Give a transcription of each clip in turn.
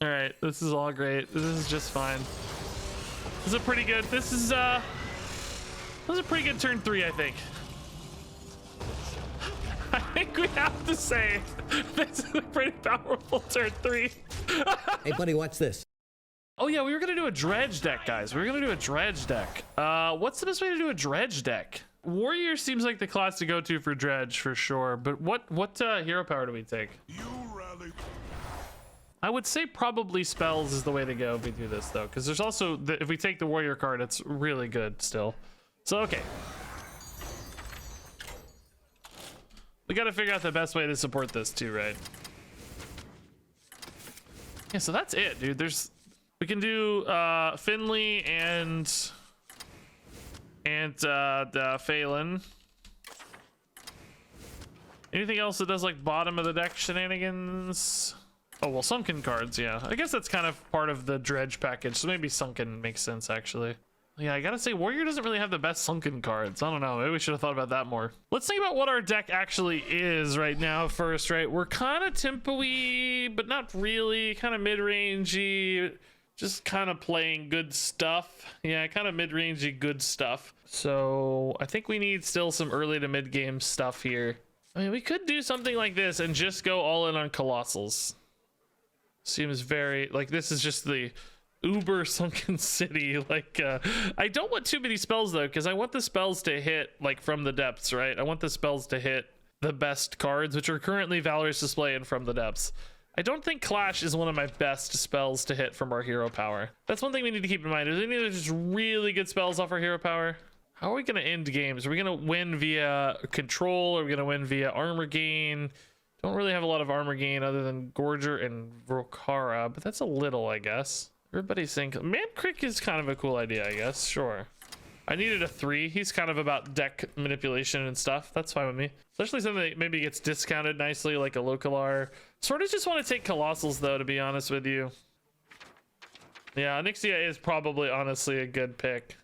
All right, this is all great. This is just fine. This is a pretty good. This is a pretty good turn 3, I think. I think we have to say this is a pretty powerful turn 3. Hey, buddy, watch this. Oh yeah, we were gonna do a dredge deck, guys. We were gonna do a dredge deck. What's the best way to do a dredge deck? Warrior seems like the class to go to for dredge for sure. But what hero power do we take? I would say probably spells is the way to go if we do this though, because there's also if we take the warrior card, it's really good still. So okay. We got to figure out the best way to support this too, right? Yeah, so that's it, dude. We can do Finley and Phelan. Anything else that does like bottom of the deck shenanigans? Oh well, sunken cards, yeah. I guess that's kind of part of the dredge package, so maybe sunken makes sense actually. Yeah, I gotta say, Warrior doesn't really have the best sunken cards. I don't know, maybe we should have thought about that more. Let's think about what our deck actually is right now first, right? We're kind of tempo-y, but not really, kind of mid-rangey, just kind of playing good stuff. Yeah, kind of mid-rangey good stuff. So I think we need still some early to mid-game stuff here. I mean, we could do something like this and just go all in on Colossals. Seems very, like, this is just the uber sunken city. Like I don't want too many spells though, because I want the spells to hit like from the depths, right? I want the spells to hit the best cards, which are currently Valorous Display and From the Depths. I don't think Clash is one of my best spells to hit from our hero power. That's one thing we need to keep in mind. Is any of just really good spells off our hero power? How are we going to end games? Are we going to win via control? Are we going to win via armor gain? Don't really have a lot of armor gain other than Gorger and Volcara, but that's a little, I guess. Everybody's thinking Man Crick is kind of a cool idea, I guess. Sure. I needed a 3. He's kind of about deck manipulation and stuff. That's fine with me. Especially something that maybe gets discounted nicely, like a Localar. Sort of just want to take Colossals, though, to be honest with you. Yeah, Onyxia is probably, honestly, a good pick.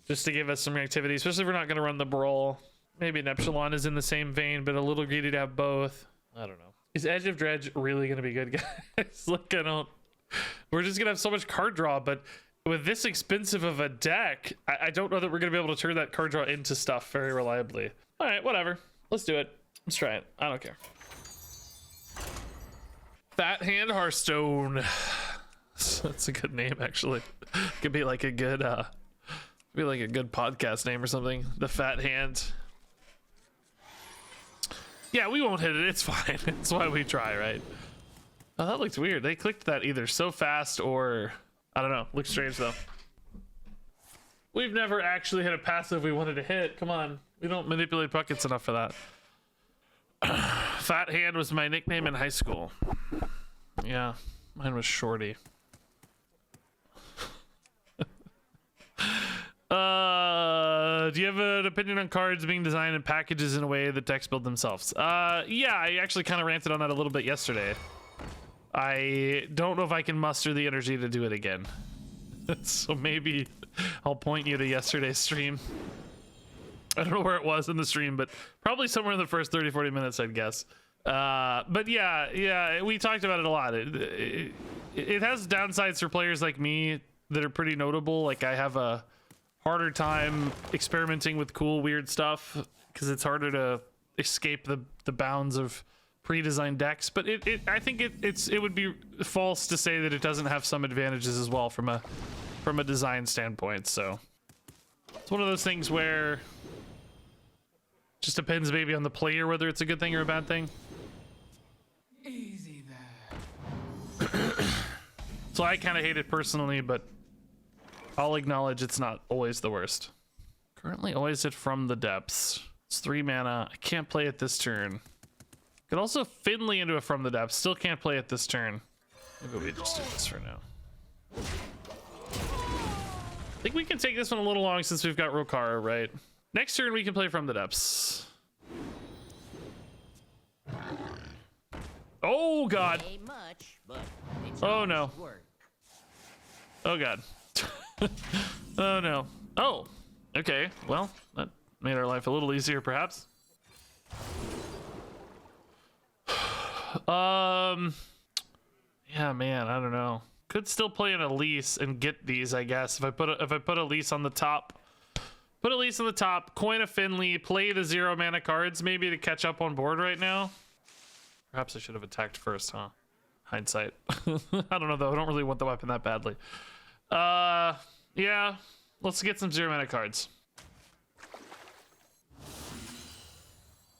Just to give us some reactivity, especially if we're not going to run the Brawl. Maybe an Epsilon is in the same vein, but a little greedy to have both. I don't know. Is Edge of Dredge really going to be good, guys? Like, I don't... We're just gonna have so much card draw, but with this expensive of a deck, I don't know that we're gonna be able to turn that card draw into stuff very reliably. All right, whatever. Let's do it. Let's try it. I don't care. Fat Hand Hearthstone. That's a good name, actually. Could be like a good, podcast name or something. The Fat Hand. Yeah, we won't hit it. It's fine. It's why we try, right? Oh, that looks weird. They clicked that either so fast or... I don't know. Looks strange, though. We've never actually hit a passive we wanted to hit. Come on. We don't manipulate buckets enough for that. Fat Hand was my nickname in high school. Yeah, mine was Shorty. Do you have an opinion on cards being designed in packages in a way that decks build themselves? Yeah, I actually kind of ranted on that a little bit yesterday. I don't know if I can muster the energy to do it again. So maybe I'll point you to yesterday's stream. I don't know where it was in the stream, but probably somewhere in the first 30-40 minutes, I'd guess. But yeah, we talked about it a lot. It has downsides for players like me that are pretty notable. Like, I have a harder time experimenting with cool, weird stuff because it's harder to escape the bounds of pre-designed decks, but I think it would be false to say that it doesn't have some advantages as well from a design standpoint. So it's one of those things where it just depends maybe on the player whether it's a good thing or a bad thing. Easy there. So I kind of hate it personally, but I'll acknowledge it's not always the worst. Currently always hit From the Depths. It's 3 mana. I can't play it this turn. Could also Finley into a From the Depths. Still can't play it this turn. Maybe we just do this for now. I think we can take this one a little long since we've got Rokara, right? Next turn we can play From the Depths. Oh god. Oh no. Oh god. Oh no. Oh. Okay. Well, that made our life a little easier, perhaps. Yeah, man, I don't know. Could still play an Elise and get these, I guess. If I put Elise on the top, put Elise on the top, coin a Finley, play the 0 mana cards maybe to catch up on board right now. Perhaps I should have attacked first, huh? Hindsight. I don't know though. I don't really want the weapon that badly. Yeah, let's get some 0 mana cards.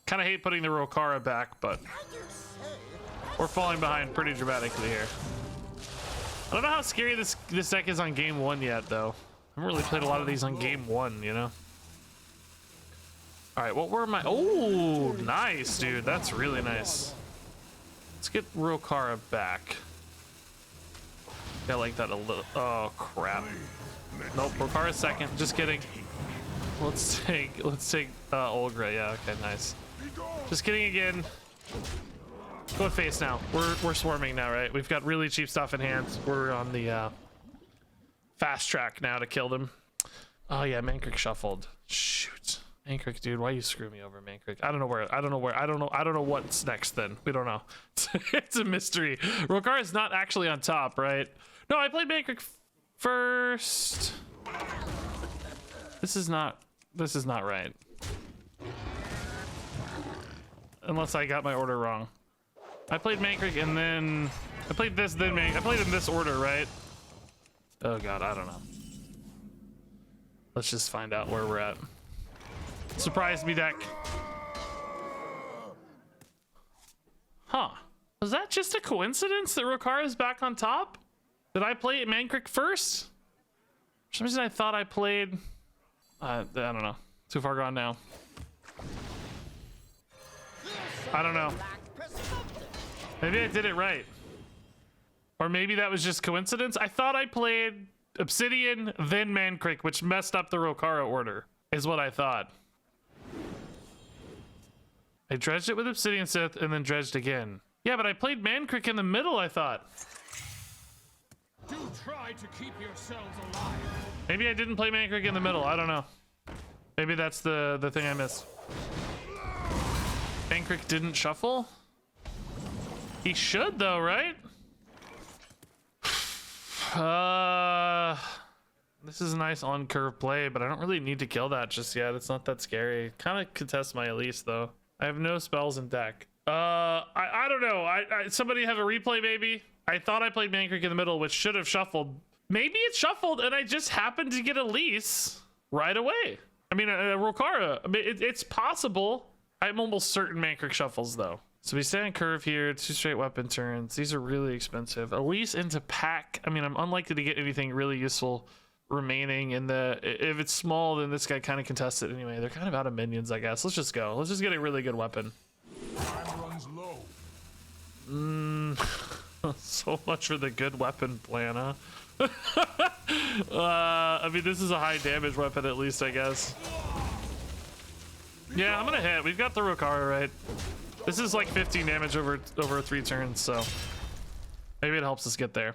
Kind of hate putting the Rokara back, but we're falling behind pretty dramatically here. I don't know how scary this deck is on game 1 yet, though. I haven't really played a lot of these on game 1, you know? All right, what were my... Oh, nice, dude. That's really nice. Let's get Rokara back. I like that a little... Oh, crap. Nope, Rokara second. Just kidding. Let's take Olgra. Yeah, okay, nice. Just kidding again. Go face now. We're swarming now, right? We've got really cheap stuff in hand. We're on the fast track now to kill them. Oh yeah, Mankrik shuffled. Shoot, Mankrik, dude, why you screw me over, Mankrik? I don't know what's next. Then we don't know. It's a mystery. Rokara is not actually on top, right? No, I played Mankrik first. This is not right. Unless I got my order wrong. I played Mankrik and then I played this, then Mankrik. I played in this order, right? Oh god, I don't know. Let's just find out where we're at. Surprise me deck. Huh. Was that just a coincidence that Rokara is back on top? Did I play Mankrik first? For some reason I thought I played... I don't know. Too far gone now. I don't know. Maybe I did it right. Or maybe that was just coincidence. I thought I played Obsidian, then Mankrik, which messed up the Rokara order, is what I thought. I dredged it with Obsidian Sith and then dredged again. Yeah, but I played Mankrik in the middle, I thought. Do try to keep yourselves alive. Maybe I didn't play Mankrik in the middle. I don't know. Maybe that's the thing I missed. Mankrik didn't shuffle? He should though, right? This is a nice on curve play, but I don't really need to kill that just yet. It's not that scary. Kind of contests my Elise though. I have no spells in deck. I don't know. Somebody have a replay maybe? I thought I played Mankrik in the middle, which should have shuffled. Maybe it shuffled and I just happened to get Elise right away. I mean, Rokara. I mean, it's possible. I'm almost certain Mankrik shuffles though. So we stay on curve here, 2 straight weapon turns. These are really expensive. Elise into pack. I mean, I'm unlikely to get anything really useful remaining in the... If it's small, then this guy kind of contests it anyway. They're kind of out of minions, I guess. Let's just go. Let's just get a really good weapon. Time runs low. So much for the good weapon plan, huh? I mean, this is a high damage weapon at least, I guess. Yeah, I'm gonna hit. We've got the Rokara, right? This is like 15 damage over 3 turns, so maybe it helps us get there.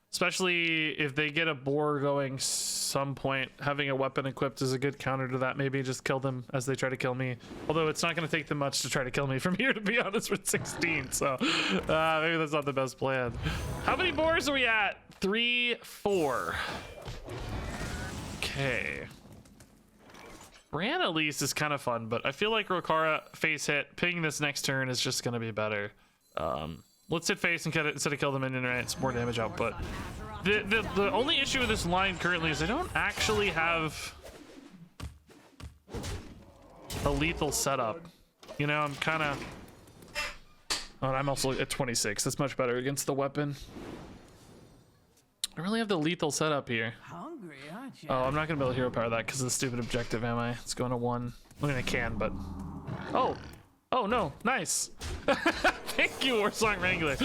Especially if they get a boar going some point, having a weapon equipped is a good counter to that. Maybe just kill them as they try to kill me. Although it's not going to take them much to try to kill me from here, to be honest, with 16. So maybe that's not the best plan. How many boars are we at? 3, 4. Okay. Bran at least is kind of fun, but I feel like Rokara face hit, ping this next turn is just going to be better. Let's hit face and instead of kill the minion, right? It's more damage output. The only issue with this line currently is I don't actually have a lethal setup. You know, I'm kind of... Oh, and I'm also at 26. That's much better against the weapon. I really have the lethal setup here. Hungry, aren't you? Oh, I'm not gonna be able to hero power that because of the stupid objective, am I? It's going to 1. I mean, I can, but... Oh! Oh, no. Nice. Thank you, Warsong Wrangler.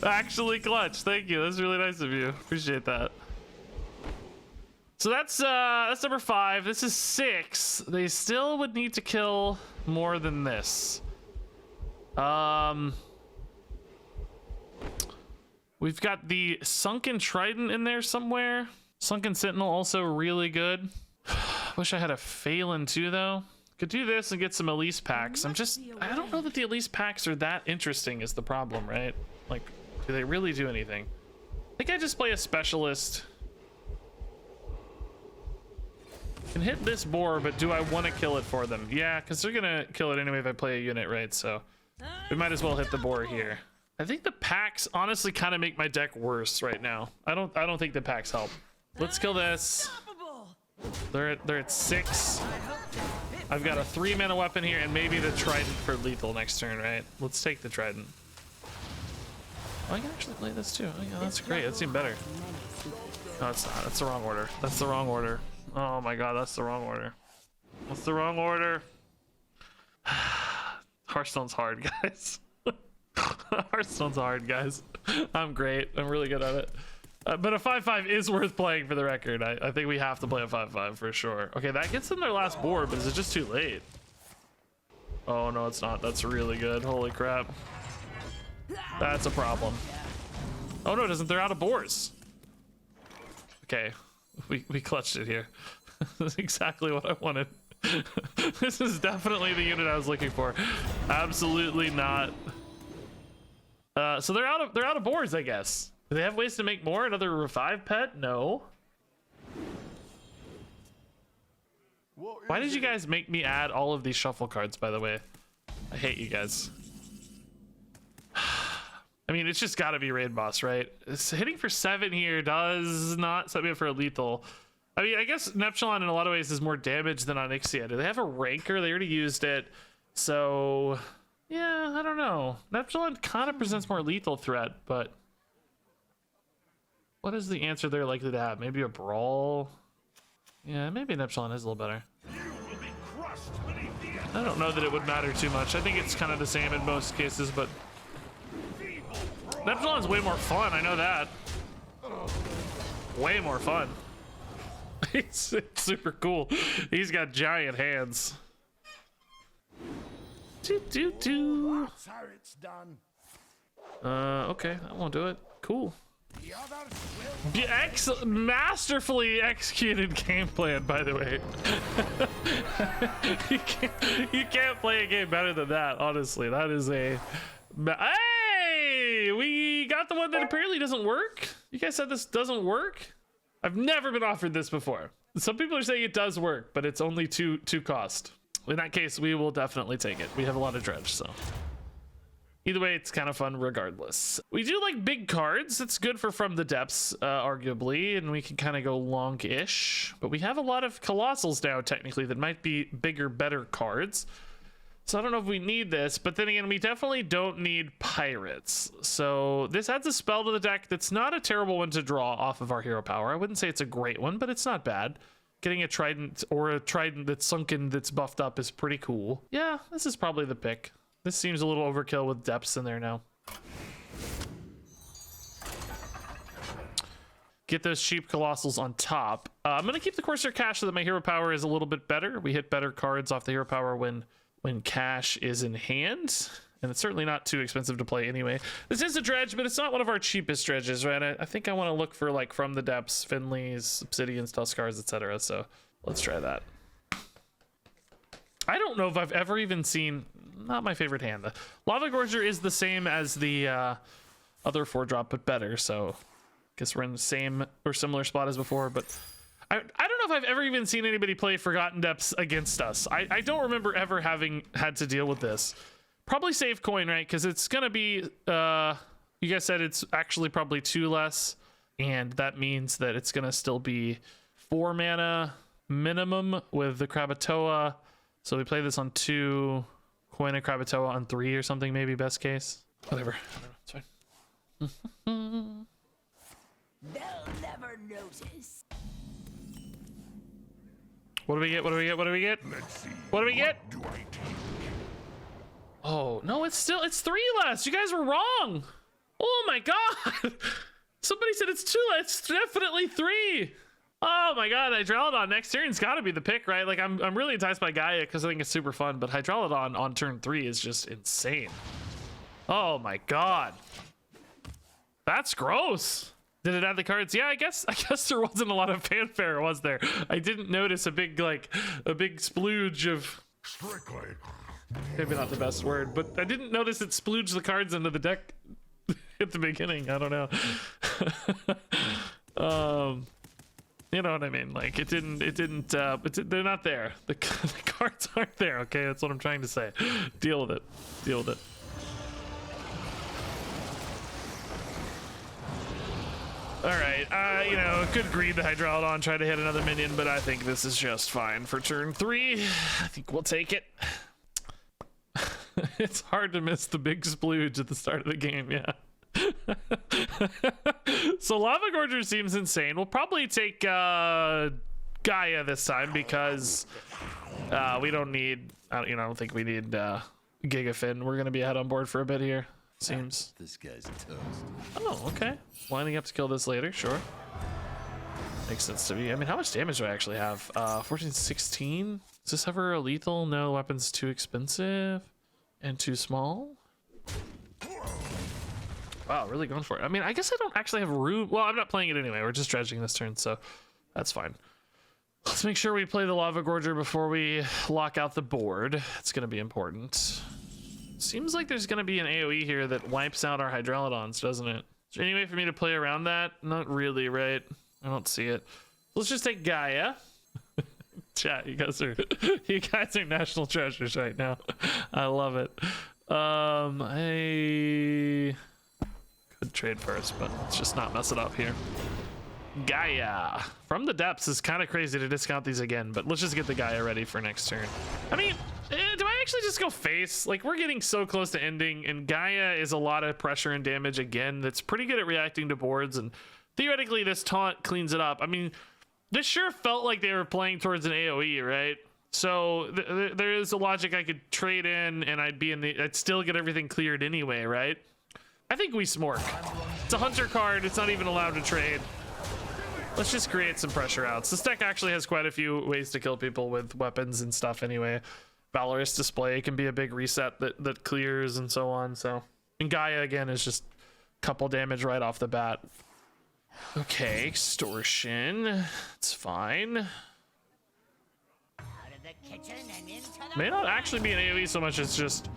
Actually clutch. Thank you. That's really nice of you. Appreciate that. So that's number 5. This is 6. They still would need to kill more than this. We've got the Sunken Trident in there somewhere. Sunken Sentinel also really good. Wish I had a Phelan too though. Could do this and get some Elise packs. I don't know that the Elise packs are that interesting is the problem, right? Like, Do they really do anything? I think I just play a specialist. Can hit this boar, but do I want to kill it for them? Yeah, because they're gonna kill it anyway if I play a unit, right? So we might as well hit the boar here. I think the packs honestly kind of make my deck worse right now. I don't think the packs help. Let's kill this. They're at 6. I've got a 3-mana weapon here and maybe the trident for lethal next turn, right? Let's take the trident. Oh, I can actually play this too. Oh yeah, that's great. That's even better. No, it's not. That's the wrong order. That's the wrong order. Oh my god, that's the wrong order. That's the wrong order. Hearthstone's hard, guys. Hearthstone's hard, guys. I'm great. I'm really good at it. But a 5/5 is worth playing for the record. I think we have to play a 5/5 for sure. Okay, that gets them their last board, but is it just too late? Oh no, it's not. That's really good. Holy crap. That's a problem. Oh no, it doesn't. They're out of boars. Okay, we clutched it here. That's exactly what I wanted. This is definitely the unit I was looking for. Absolutely not. So they're out of boars, I guess. Do they have ways to make more? Another revive pet? No. Why did you guys make me add all of these shuffle cards, by the way? I hate you guys. I mean, it's just got to be raid boss, right? It's hitting for 7 here does not set me up for a lethal. I mean, I guess Neptulon in a lot of ways is more damage than Onyxia. Do they have a ranker? They already used it. So, yeah, I don't know. Neptulon kind of presents more lethal threat, but what is the answer they're likely to have? Maybe a brawl? Yeah, maybe Neptulon is a little better. I don't know that it would matter too much. I think it's kind of the same in most cases, but Neptulon's way more fun. I know that. Way more fun. It's super cool. He's got giant hands. That's how it's done. Okay, that won't do it. Cool. Masterfully executed game plan, by the way. you can't play a game better than that, honestly. That is a... Hey! We got the one that apparently doesn't work. You guys said this doesn't work? I've never been offered this before. Some people are saying it does work, but it's only two cost. In that case, we will definitely take it. We have a lot of dredge, so... Either way, it's kind of fun regardless. We do like big cards. It's good for From the Depths, arguably, and we can kind of go long-ish. But we have a lot of Colossals now, technically, that might be bigger, better cards. So I don't know if we need this, but then again, we definitely don't need Pirates. So this adds a spell to the deck that's not a terrible one to draw off of our hero power. I wouldn't say it's a great one, but it's not bad. Getting a Trident or a Trident that's sunken, that's buffed up is pretty cool. Yeah, this is probably the pick. This seems a little overkill with depths in there now. Get those cheap Colossals on top. I'm going to keep the Corsair Cash so that my hero power is a little bit better. We hit better cards off the hero power when cash is in hand. And it's certainly not too expensive to play anyway. This is a dredge, but it's not one of our cheapest dredges, right? I think I want to look for like From the Depths, Finleys, Obsidians, Tuskars, etc. So let's try that. I don't know if I've ever even seen... Not my favorite hand. The Lava Gorger is the same as the other 4-drop, but better. So I guess we're in the same or similar spot as before. But I don't know if I've ever even seen anybody play Forgotten Depths against us. I don't remember ever having had to deal with this. Probably save coin, right? Because it's going to be... you guys said it's actually probably 2 less. And that means that it's going to still be 4 mana minimum with the Krakatoa. So we play this on 2... Coin a Krakatoa on 3 or something, maybe best case. Whatever. I don't know. It's fine. They'll never notice. What do we get? What do we get? What do we get? What do we get? Oh, no, it's 3 less. You guys were wrong. Oh my god. Somebody said it's 2 less. It's definitely 3. Oh my god, Hydrolodon next turn's got to be the pick, right? Like I'm really enticed by Gaia because I think it's super fun, but Hydrolodon on turn 3 is just insane. Oh my god. That's gross. Did it add the cards? Yeah, I guess there wasn't a lot of fanfare, was there? I didn't notice a big splooge of... Maybe not the best word, but I didn't notice it splooged the cards into the deck at the beginning. I don't know. You know what I mean? Like they're not there. The cards aren't there. Okay, that's what I'm trying to say. Deal with it. Deal with it. All right, you know, could greed the Hydralodon, try to hit another minion, but I think this is just fine for turn 3. I think we'll take it. It's hard to miss the big splooge at the start of the game, yeah. So Lava Gorger seems insane. We'll probably take Gaia this time because we don't need, I don't think we need Gigafin. We're going to be ahead on board for a bit here. Seems. This guy's toast. Oh, okay. Lining up to kill this later, sure. Makes sense to me. I mean, how much damage do I actually have? 14, 16? Is this ever a lethal? No, weapon's too expensive and too small. Wow, really going for it. I mean, I guess I don't actually have room. Well, I'm not playing it anyway. We're just dredging this turn, so that's fine. Let's make sure we play the Lava Gorger before we lock out the board. It's going to be important. Seems like there's going to be an AoE here that wipes out our Hydralodons, doesn't it? Is there any way for me to play around that? Not really, right? I don't see it. Let's just take Gaia. Chat, you guys are national treasures right now. I love it. I could trade first, but let's just not mess it up here. Gaia from the depths is kind of crazy to discount these again, but let's just get the Gaia ready for next turn. I mean, do I actually just go face? Like, we're getting so close to ending, and Gaia is a lot of pressure and damage again. That's pretty good at reacting to boards, and theoretically this taunt cleans it up. I mean, this sure felt like they were playing towards an AoE, right? So there is a logic I could trade in, and I'd still get everything cleared anyway, right? I think we smork. It's a hunter card. It's not even allowed to trade. Let's just create some pressure outs. This deck actually has quite a few ways to kill people with weapons and stuff anyway. Valorous Display can be a big reset that clears and so on. So, and Gaia again is just a couple damage right off the bat. Okay, Extortion. It's fine. May not actually be an AoE so much as just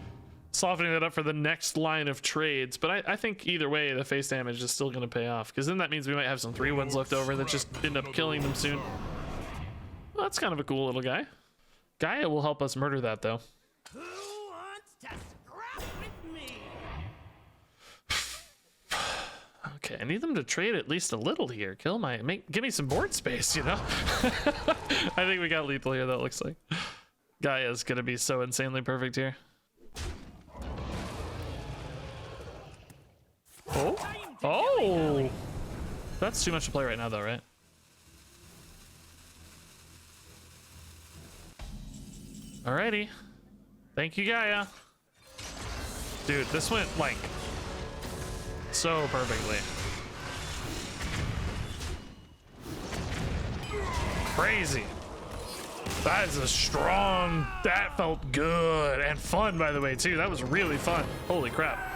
softening that up for the next line of trades, but I think either way the face damage is still going to pay off, because then that means we might have some 3-1s left over that just end up killing them soon. Well, that's kind of a cool little guy. Gaia will help us murder that though. Who wants to scrap with me? Okay, I need them to trade at least a little here. Give me some board space, you know? I think we got lethal here, that looks like. Gaia's gonna be so insanely perfect here. Oh! That's too much to play right now though, right? Alrighty. Thank you, Gaia. Dude, this went like so perfectly. Crazy. That is a strong, that felt good and fun, by the way, too. That was really fun. Holy crap.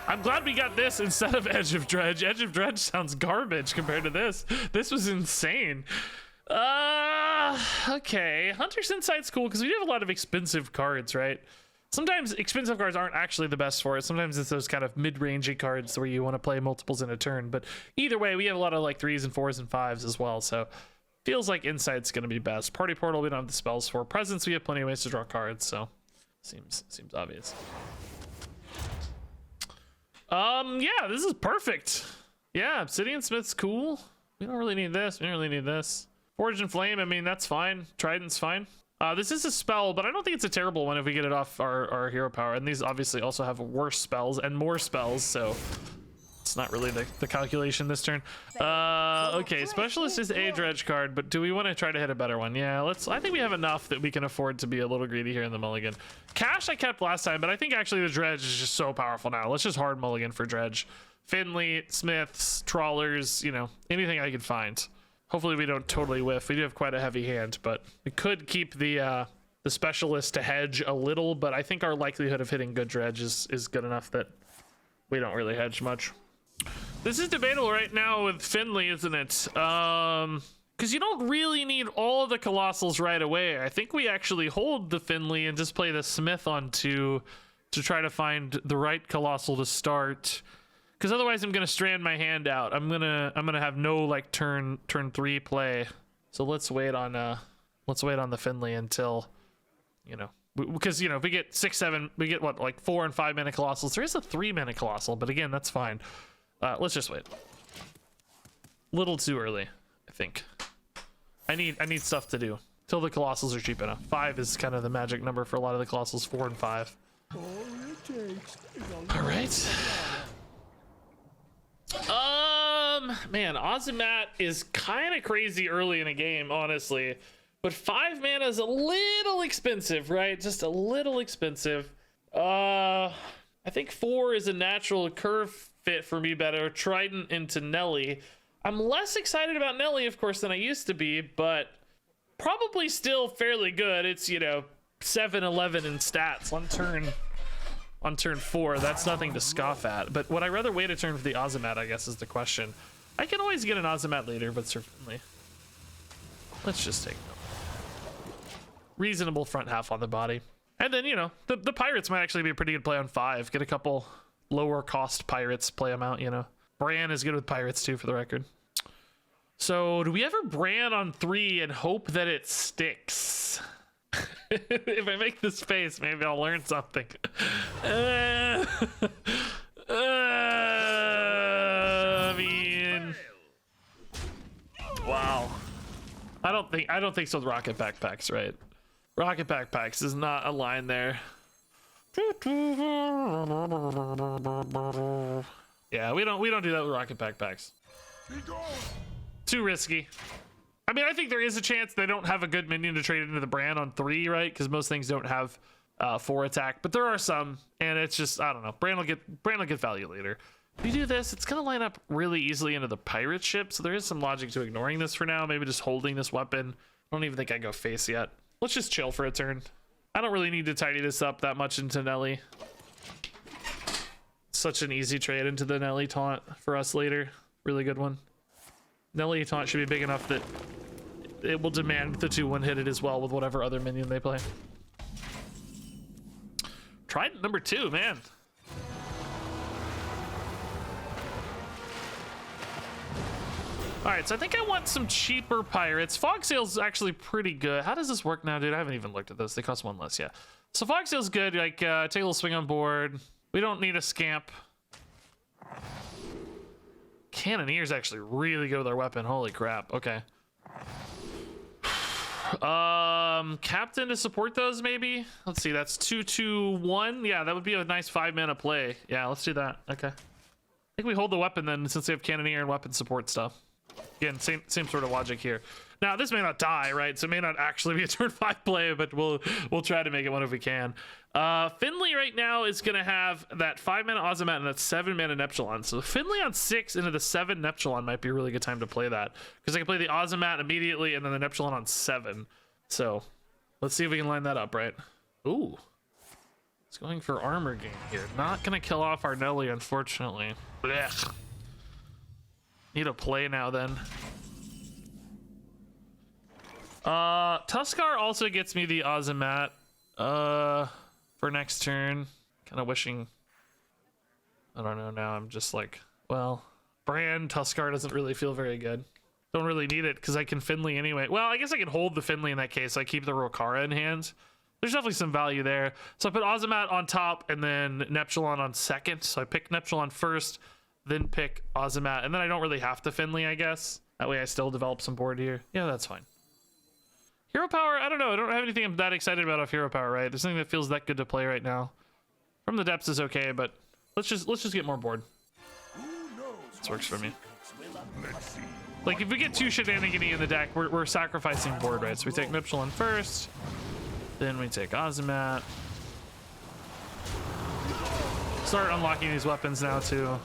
I'm glad we got this instead of Edge of Dredge. Edge of Dredge sounds garbage compared to this. This was insane. Okay. Hunter's Insight's cool because we do have a lot of expensive cards, right? Sometimes expensive cards aren't actually the best for it. Sometimes it's those kind of mid-rangey cards where you want to play multiples in a turn. But either way, we have a lot of like 3s and 4s and 5s as well. So feels like Insight's going to be best. Party Portal, we don't have the spells for. Presence, we have plenty of ways to draw cards. So seems obvious. Yeah, this is perfect. Yeah, Obsidian Smith's cool. We don't really need this. We don't really need this. Forge and Flame, I mean, that's fine. Trident's fine. This is a spell, but I don't think it's a terrible one if we get it off our hero power. And these obviously also have worse spells and more spells, so it's not really the calculation this turn. Okay, Specialist is a Dredge card, but do we want to try to hit a better one? Yeah, I think we have enough that we can afford to be a little greedy here in the mulligan. Cash I kept last time, but I think actually the Dredge is just so powerful now. Let's just hard mulligan for Dredge. Finley, Smiths, Trawlers, you know, anything I could find. Hopefully we don't totally whiff. We do have quite a heavy hand, but we could keep the Specialist to hedge a little, but I think our likelihood of hitting good Dredge is good enough that we don't really hedge much. This is debatable right now with Finley, isn't it? Because you don't really need all of the Colossals right away. I think we actually hold the Finley and just play the Smith on 2 to try to find the right Colossal to start. because otherwise I'm gonna strand my hand out. I'm gonna have no like turn 3 play. So let's wait on the Finley until, you know, because, you know, if we get 6, 7, we get what, like 4 and 5 mana colossals. There is a 3 mana colossal, but again, that's fine. Let's just wait. Little too early, I think. I need stuff to do till the colossals are cheap enough. 5 is kind of the magic number for a lot of the colossals. 4 and 5. All right. Man, Ozumat is kind of crazy early in a game, honestly. But 5 mana is a little expensive, right? Just a little expensive. I think 4 is a natural curve fit for me better. Trident into Nelly. I'm less excited about Nelly, of course, than I used to be, but probably still fairly good. It's, you know, 7-11 in stats on turn 4. That's nothing to scoff at. But would I rather wait a turn for the Ozumat, I guess, is the question. I can always get an Ozumat later, but certainly. Let's just take them. Reasonable front half on the body. And then, you know, the Pirates might actually be a pretty good play on 5. Get a couple lower cost Pirates, play them out, you know. Bran is good with Pirates too, for the record. So do we ever Bran on 3 and hope that it sticks? If I make this face, maybe I'll learn something. I mean, wow. I don't think so with Rocket Backpacks, right? Rocket Backpacks is not a line there. Yeah, we don't do that with Rocket Backpacks. Too risky. I mean, I think there is a chance they don't have a good minion to trade into the Bran on 3, right? Because most things don't have 4 attack, but there are some, and it's just, I don't know. Bran will get value later. If we do this, it's gonna line up really easily into the pirate ship, so there is some logic to ignoring this for now. Maybe just holding this weapon. I don't even think I go face yet. Let's just chill for a turn. I don't really need to tidy this up that much into Nelly. Such an easy trade into the Nelly taunt for us later. Really good one. Nelly taunt should be big enough that it will demand the 2-1 hit it as well with whatever other minion they play. Trident number 2, man. All right, so I think I want some cheaper pirates. Fog Sail's actually pretty good. How does this work now, dude? I haven't even looked at this. They cost 1 less, yeah. So Fog Sail's good. Like, take a little swing on board. We don't need a scamp. Cannoneers actually really go with our weapon. Holy crap. Okay. Captain to support those, maybe? Let's see, that's 2-2-1. Yeah, that would be a nice 5 mana play. Yeah, let's do that. Okay. I think we hold the weapon then, since we have Cannoneer and weapon support stuff. Again, same sort of logic here. Now, this may not die, right? So it may not actually be a turn 5 play, but we'll try to make it one if we can. Finley right now is going to have that 5 mana Ozumat and that 7 mana Neptulon. So Finley on 6 into the 7 Neptulon might be a really good time to play that, because I can play the Ozumat immediately and then the Neptulon on 7. So let's see if we can line that up, right? Ooh. It's going for armor gain here. Not going to kill off our Nelly, unfortunately. Blech. Need a play now then. Tuskar also gets me the Ozumat for next turn. Kind of wishing, I don't know, now I'm just like, well, Bran Tuskar doesn't really feel very good. Don't really need it because I can Finley anyway. Well, I guess I can hold the Finley in that case. I keep the Rokara in hand. There's definitely some value there. So I put Ozumat on top and then Neptulon on second. So I pick Neptulon first, then pick Ozumat, and then I don't really have to Finley, I guess. That way I still develop some board here. Yeah, that's fine. Hero power, I don't know. I don't have anything I'm that excited about off hero power, right? There's nothing that feels that good to play right now. From the depths is okay, but let's just get more board. This works for me. Like if we get too shenanigans in the deck, we're sacrificing board, right? So we take Neptulon first, then we take Ozumat. Start unlocking these weapons now too.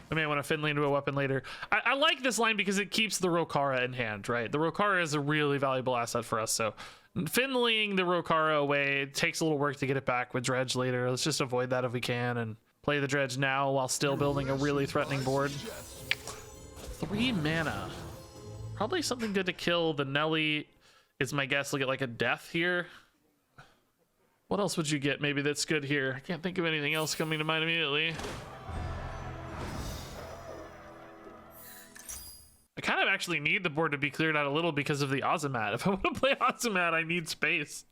I may want to Finley into a weapon later. I like this line because it keeps the Rokara in hand, right? The Rokara is a really valuable asset for us. So Finleying the Rokara away, it takes a little work to get it back with Dredge later. Let's just avoid that if we can and play the Dredge now while still building a really threatening board. 3 mana. Probably something good to kill. The Nelly is my guess. Look at like a death here. What else would you get maybe that's good here? I can't think of anything else coming to mind immediately. I kind of actually need the board to be cleared out a little because of the Ozumat. If I want to play Ozumat, I need space.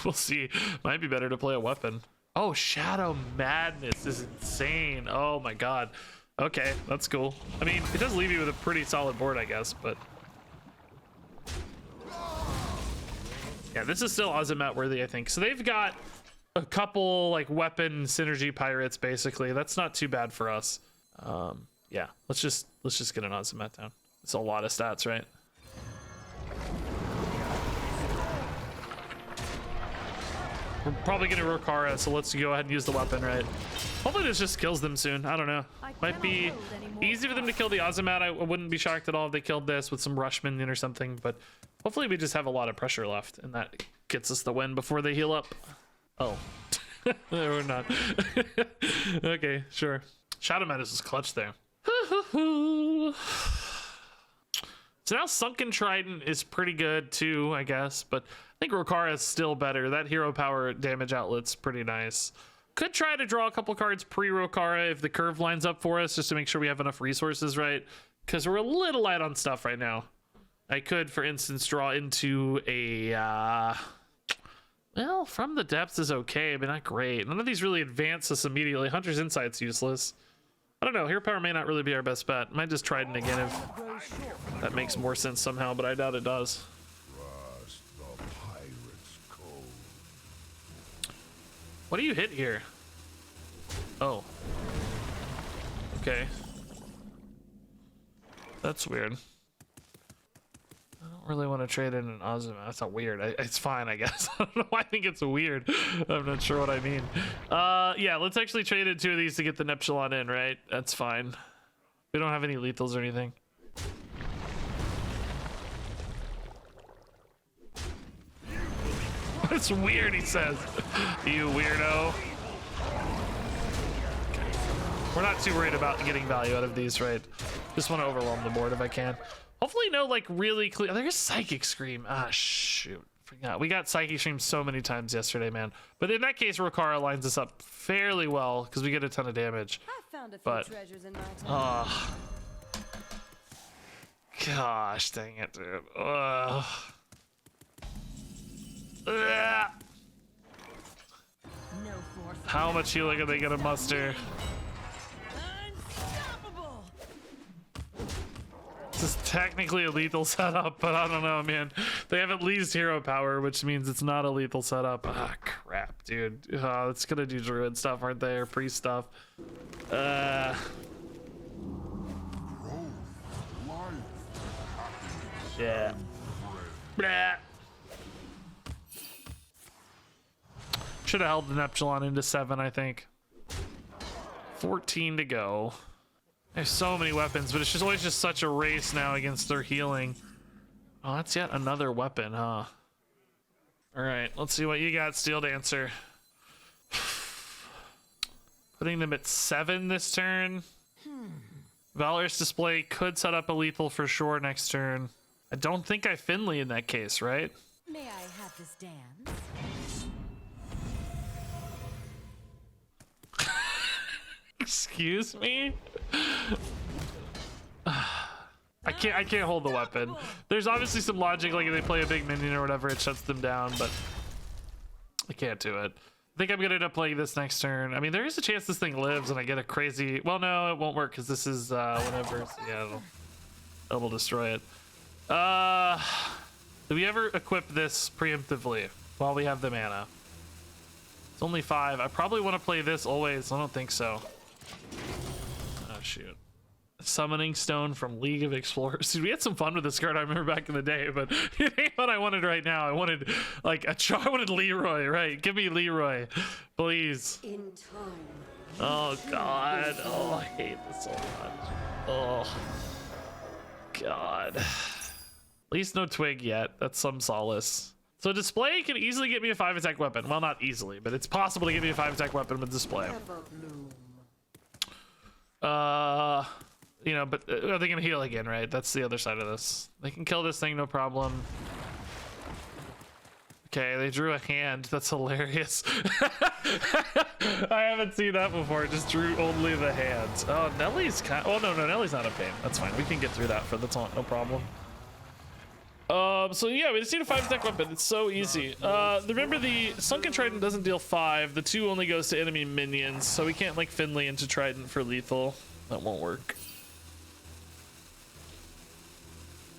We'll see. Might be better to play a weapon. Oh, Shadow Madness is insane. Oh my god. Okay, that's cool. I mean, it does leave you with a pretty solid board, I guess, but... yeah, this is still Ozumat worthy, I think. So they've got a couple like weapon synergy pirates, basically. That's not too bad for us. Yeah, let's just get an Ozumat down. It's a lot of stats, right? We're probably gonna Rokara, so let's go ahead and use the weapon, right? Hopefully this just kills them soon. I don't know. Might be easy for them to kill the Ozumat. I wouldn't be shocked at all if they killed this with some rush minion or something, but hopefully we just have a lot of pressure left and that gets us the win before they heal up. Oh. We're not. Okay, sure. Shadow Madness is clutch there. So now Sunken Trident is pretty good too, I guess, but I think Rokara is still better. That hero power damage outlet's pretty nice. Could try to draw a couple cards pre-Rokara if the curve lines up for us, just to make sure we have enough resources, right? Because we're a little light on stuff right now. I could, for instance, draw into a... well, From the Depths is okay, but not great. None of these really advance us immediately. Hunter's Insight's useless. I don't know. Hero power may not really be our best bet. Might just Trident again if that makes more sense somehow, but I doubt it does. What do you hit here? Oh. Okay. That's weird. I don't really want to trade in an Ozumat. That's not weird. It's fine, I guess. I don't know why I think it's weird. I'm not sure what I mean. Yeah, let's actually trade in 2 of these to get the Neptulon in, right? That's fine. We don't have any lethals or anything. It's weird, he says. You weirdo. We're not too worried about getting value out of these, right? Just want to overwhelm the board if I can. Hopefully no, like, really clear. There's Psychic Scream. Ah, shoot. Forgot. We got Psychic Scream so many times yesterday, man. But in that case, Rokara lines us up fairly well because we get a ton of damage. I found a few treasures in my time. Gosh, dang it, dude. No force. How much healing are they gonna muster? Unstoppable. This is technically a lethal setup, but I don't know, man. They have at least hero power, which means it's not a lethal setup. Ah, crap, dude. It's gonna do druid stuff, aren't they? Or priest stuff. Yeah. Blah. Should have held the Neptulon into 7, I think. 14 to go. There's so many weapons, but it's just always just such a race now against their healing. Oh, that's yet another weapon, huh? All right, let's see what you got, Steel Dancer. Putting them at 7 this turn. Valorous Display could set up a lethal for sure next turn. I don't think I Finley in that case, right? May I have this dance? Excuse me? I can't hold the weapon. There's obviously some logic, like if they play a big minion or whatever, it shuts them down, but I can't do it. I think I'm gonna end up playing this next turn. I mean, there is a chance this thing lives and I get a crazy... well, no, it won't work because this is whatever. So yeah, it'll destroy it. Do we ever equip this preemptively while we have the mana? It's only 5. I probably want to play this always. I don't think so. Oh, shoot. Summoning Stone from League of Explorers. Dude, we had some fun with this card, I remember back in the day, but it ain't what I wanted right now. I wanted, like, I wanted Leroy, right? Give me Leroy, please. In time. Oh, God. Oh, I hate this so much. Oh, God. At least no Twig yet. That's some solace. So Display can easily get me a 5-attack weapon. Well, not easily, but it's possible to get me a 5-attack weapon with Display. You know, but are they gonna heal again, right? That's the other side of this. They can kill this thing, no problem. Okay, they drew a hand. That's hilarious. I haven't seen that before. Just drew only the hands. Oh, Nellie's kind. Oh no, Nellie's not a pain. That's fine. We can get through that for the taunt. No problem. So yeah, we just need a 5-stack weapon. It's so easy. Remember the Sunken Trident doesn't deal 5. The 2 only goes to enemy minions, so we can't like Finley into Trident for lethal. That won't work.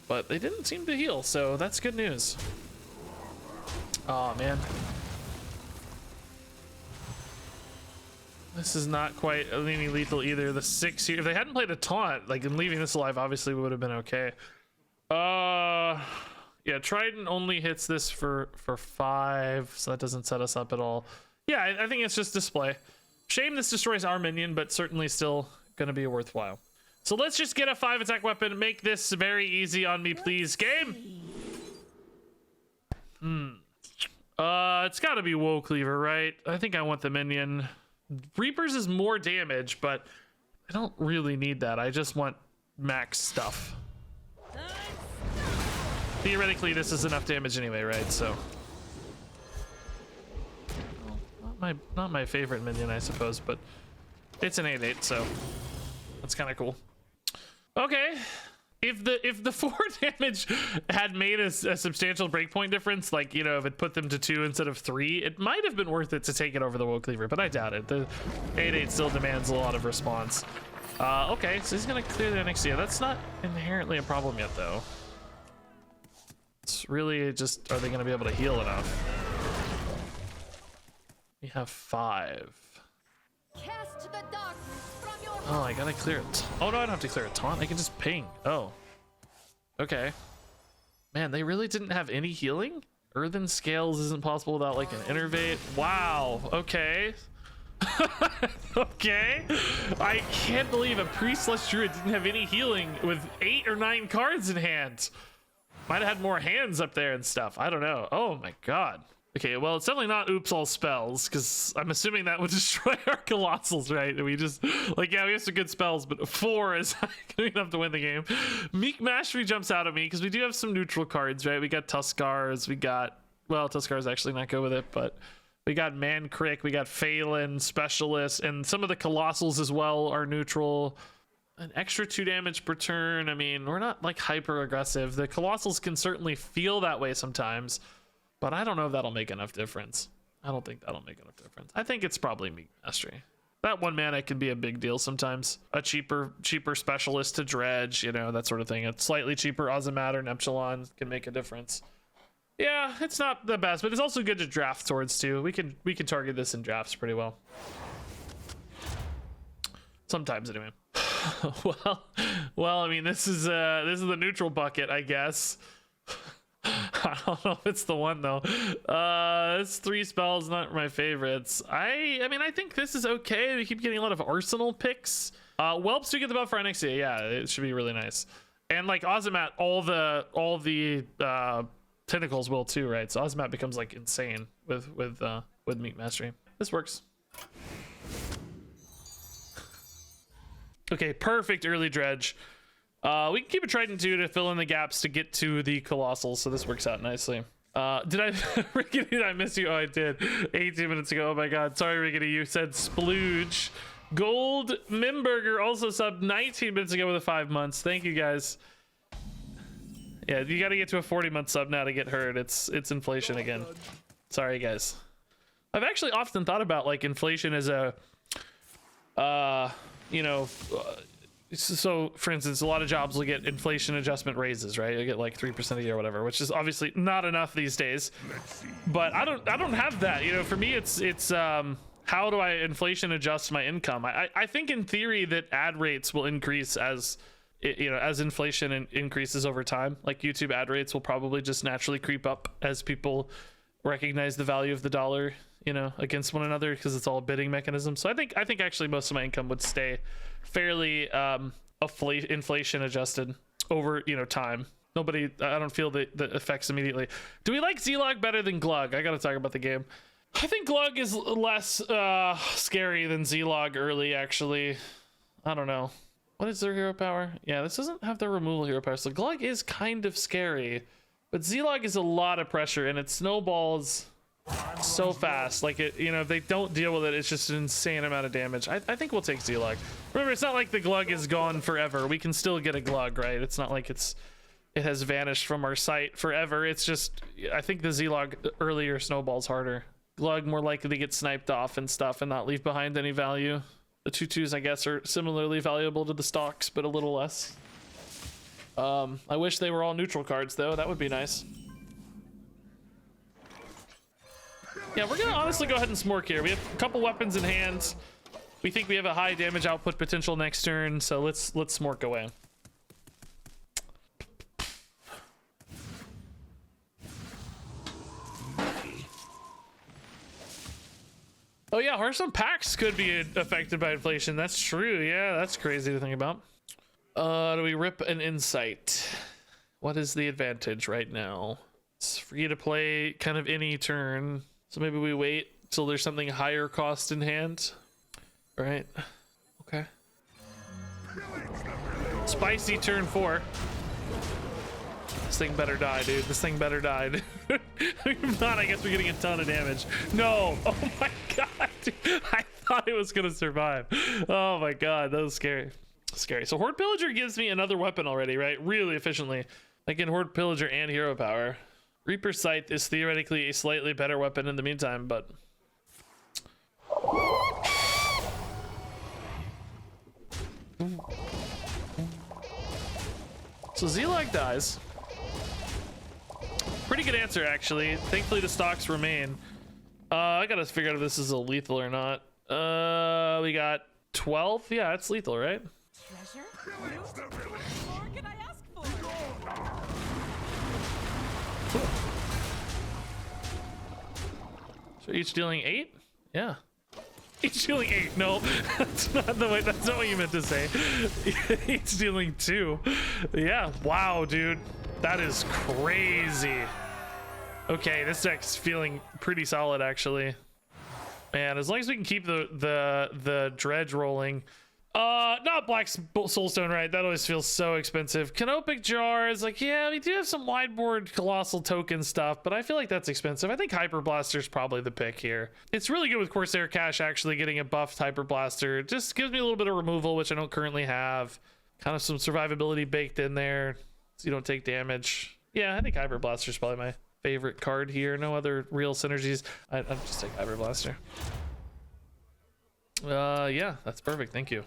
But they didn't seem to heal, so that's good news. Oh man. This is not quite any lethal either. The 6 here, if they hadn't played a taunt, like, and leaving this alive, obviously we would have been okay. Yeah, Trident only hits this for 5, so that doesn't set us up at all. Yeah, I think it's just display. Shame this destroys our minion, but certainly still gonna be worthwhile. So let's just get a 5-attack weapon. Make this very easy on me, please, game. It's gotta be Woe Cleaver, right? I think I want the minion. Reapers is more damage, but I don't really need that. I just want max stuff. Theoretically, this is enough damage anyway, right? So, well, not my favorite minion, I suppose, but it's an 8/8, so that's kind of cool. Okay, if the 4 damage had made a substantial breakpoint difference, like, you know, if it put them to 2 instead of 3, it might have been worth it to take it over the Woe Cleaver, but I doubt it. The 8/8 still demands a lot of response. Okay, so he's gonna clear the Onyxia. That's not inherently a problem yet, though. It's really just, are they gonna be able to heal enough? We have 5. Cast the darkness from your Oh, I gotta clear it. Oh no, I don't have to clear a taunt. I can just ping. Oh. Okay. Man, they really didn't have any healing? Earthen Scales isn't possible without like an Innervate. Wow. Okay. Okay. I can't believe a Priest/Druid didn't have any healing with 8 or 9 cards in hand. Might have had more hands up there and stuff. I don't know. Oh my god. Okay, well, it's definitely not oops all spells, because I'm assuming that would destroy our Colossals, right? We just, like, yeah, we have some good spells, but 4 is gonna be enough to win the game. Meek Mastery jumps out at me, because we do have some neutral cards, right? We got Tuskars, we got, well, Tuskars actually not go with it, but we got Mancrick, we got Phelan, Specialist, and some of the Colossals as well are neutral. An extra 2 damage per turn. I mean, we're not like hyper aggressive. The Colossals can certainly feel that way sometimes, but I don't know if that'll make enough difference. I don't think that'll make enough difference. I think it's probably Meek Mastery. That 1 mana can be a big deal sometimes. A cheaper Specialist to Dredge, you know, that sort of thing. A slightly cheaper Ozumat or Neptulon can make a difference. Yeah, it's not the best, but it's also good to draft towards too. We can target this in drafts pretty well. Sometimes anyway. well, I mean, this is the neutral bucket, I guess. I don't know if it's the one though. It's 3 spells, not my favorites. I mean, I think this is okay. We keep getting a lot of Arsenal picks. Whelps do get the buff for Onyxia. Yeah, it should be really nice. And like Ozumat, all the tentacles will too, right? So Ozumat becomes like insane with Meek Mastery. This works. Okay, perfect early Dredge. We can keep a Trident too to fill in the gaps to get to the Colossals, so this works out nicely. Did I, Rickety, did I miss you? Oh, I did. 18 minutes ago. Oh my god. Sorry, Rickety, you said splooge. Gold Mimburger also subbed 19 minutes ago with a 5 months. Thank you guys. Yeah, you got to get to a 40-month sub now to get heard. It's inflation again. Sorry, guys. I've actually often thought about like inflation as a, you know, so for instance, a lot of jobs will get inflation adjustment raises, right? You get like 3% a year or whatever, which is obviously not enough these days. But I don't have that. You know, for me, it's how do I inflation adjust my income? I think in theory that ad rates will increase as you know, as inflation increases over time. Like YouTube ad rates will probably just naturally creep up as people recognize the value of the dollar, you know, against one another, because it's all a bidding mechanism. So I think actually most of my income would stay fairly inflation adjusted over, you know, time. I don't feel the effects immediately. Do we like Z-Log better than Glug? I gotta talk about the game. I think Glug is less scary than Z-Log early, actually. I don't know. What is their hero power? Yeah, this doesn't have their removal hero power, so Glug is kind of scary. But Z-Log is a lot of pressure, and it snowballs so fast. Like it, you know, if they don't deal with it, it's just an insane amount of damage. I think we'll take Z-Log. Remember, it's not like the Glug is gone forever. We can still get a Glug, right? It's not like it has vanished from our sight forever. It's just, I think the Z-Log earlier snowballs harder. Glug more likely to get sniped off and stuff and not leave behind any value. The 2/2s, I guess, are similarly valuable to the stocks, but a little less. I wish they were all neutral cards, though. That would be nice. Yeah, we're gonna honestly go ahead and smork here. We have a couple weapons in hand. We think we have a high damage output potential next turn, so let's smork away. Oh yeah, Hearthstone packs could be affected by inflation. That's true. Yeah, that's crazy to think about. Do we rip an insight? What is the advantage right now? It's free to play kind of any turn. So maybe we wait till there's something higher cost in hand. Right. Okay. Spicy turn 4. This thing better die, dude. This thing better die. If not, I guess we're getting a ton of damage. No. Oh my god. Dude. I thought it was gonna survive. Oh my god, that was scary. Scary. So Horde Pillager gives me another weapon already, right? Really efficiently. I get Horde Pillager and Hero Power. Reaper Sight is theoretically a slightly better weapon in the meantime, but so Z-Lag dies. Pretty good answer, actually. Thankfully the stocks remain. I gotta figure out if this is a lethal or not. We got 12. Yeah, it's lethal, right? Treasure? What more can I ask for? So each dealing 8? Yeah. Each dealing 8. No, that's not the way. That's not what you meant to say. Each dealing 2. Yeah. Wow, dude. That is crazy. Okay, this deck's feeling pretty solid, actually. Man, as long as we can keep the dredge rolling. Not Black Soulstone, right? That always feels so expensive. Canopic Jar is like, yeah, we do have some wideboard Colossal token stuff, but I feel like that's expensive. I think Hyper Blaster is probably the pick here. It's really good with Corsair Cash actually getting a buffed Hyper Blaster. It just gives me a little bit of removal, which I don't currently have. Kind of some survivability baked in there, so you don't take damage. Yeah, I think Hyper Blaster is probably my favorite card here. No other real synergies. I'll just take Hyper Blaster. Yeah, that's perfect. Thank you.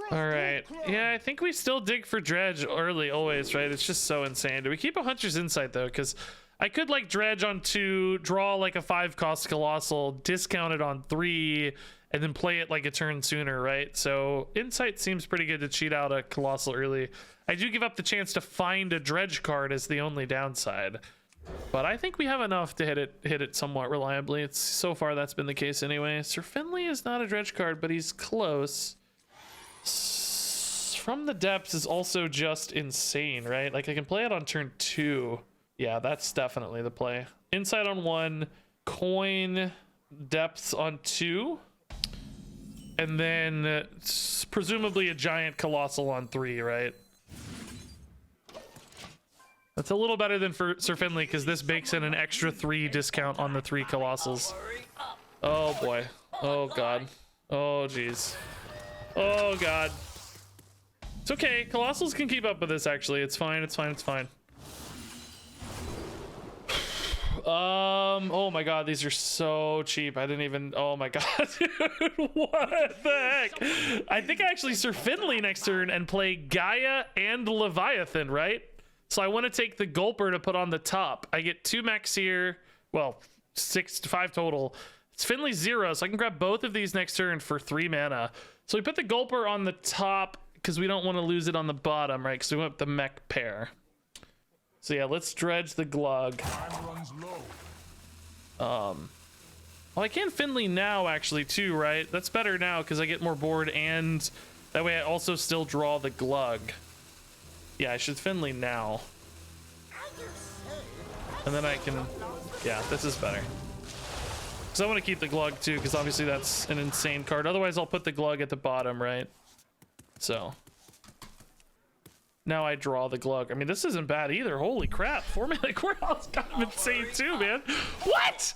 All right. Yeah, I think we still dig for Dredge early always, right? It's just so insane. Do we keep a Hunter's Insight though? Because I could like Dredge on 2, draw like a 5-cost Colossal, discount it on 3, and then play it like a turn sooner, right? So Insight seems pretty good to cheat out a Colossal early. I do give up the chance to find a Dredge card as the only downside, but I think we have enough to hit it somewhat reliably. It's so far that's been the case anyway. Sir Finley is not a Dredge card, but he's close. From the Depths is also just insane, right? Like I can play it on turn 2. Yeah, that's definitely the play. Insight on 1, coin Depths on 2, and then presumably a giant Colossal on 3, right? That's a little better than for Sir Finley because this bakes in an extra 3 discount on the 3 Colossals. Oh boy. Oh god. Oh jeez. Oh god. It's okay. Colossals can keep up with this actually. It's fine. It's fine. It's fine. Oh my god, these are so cheap. I didn't even. Oh my god, dude, what the heck? I think I actually Sir Finley next turn and play Gaia and Leviathan, right? So I want to take the Gulper to put on the top. I get 2 max here. Well, 5 total. It's Finley 0, so I can grab both of these next turn for 3 mana. So we put the Gulper on the top because we don't want to lose it on the bottom, right? Because we went with the mech pair. So yeah, let's dredge the Glug. Well, I can Finley now actually too, right? That's better now because I get more board and that way I also still draw the Glug. Yeah, I should Finley now. And then I can, yeah, this is better. Because I want to keep the Glug too, because obviously that's an insane card. Otherwise I'll put the Glug at the bottom, right? So Now I draw the Glug. I mean, this isn't bad either. Holy crap. 4-mana Courthouse kind of insane too, man. What?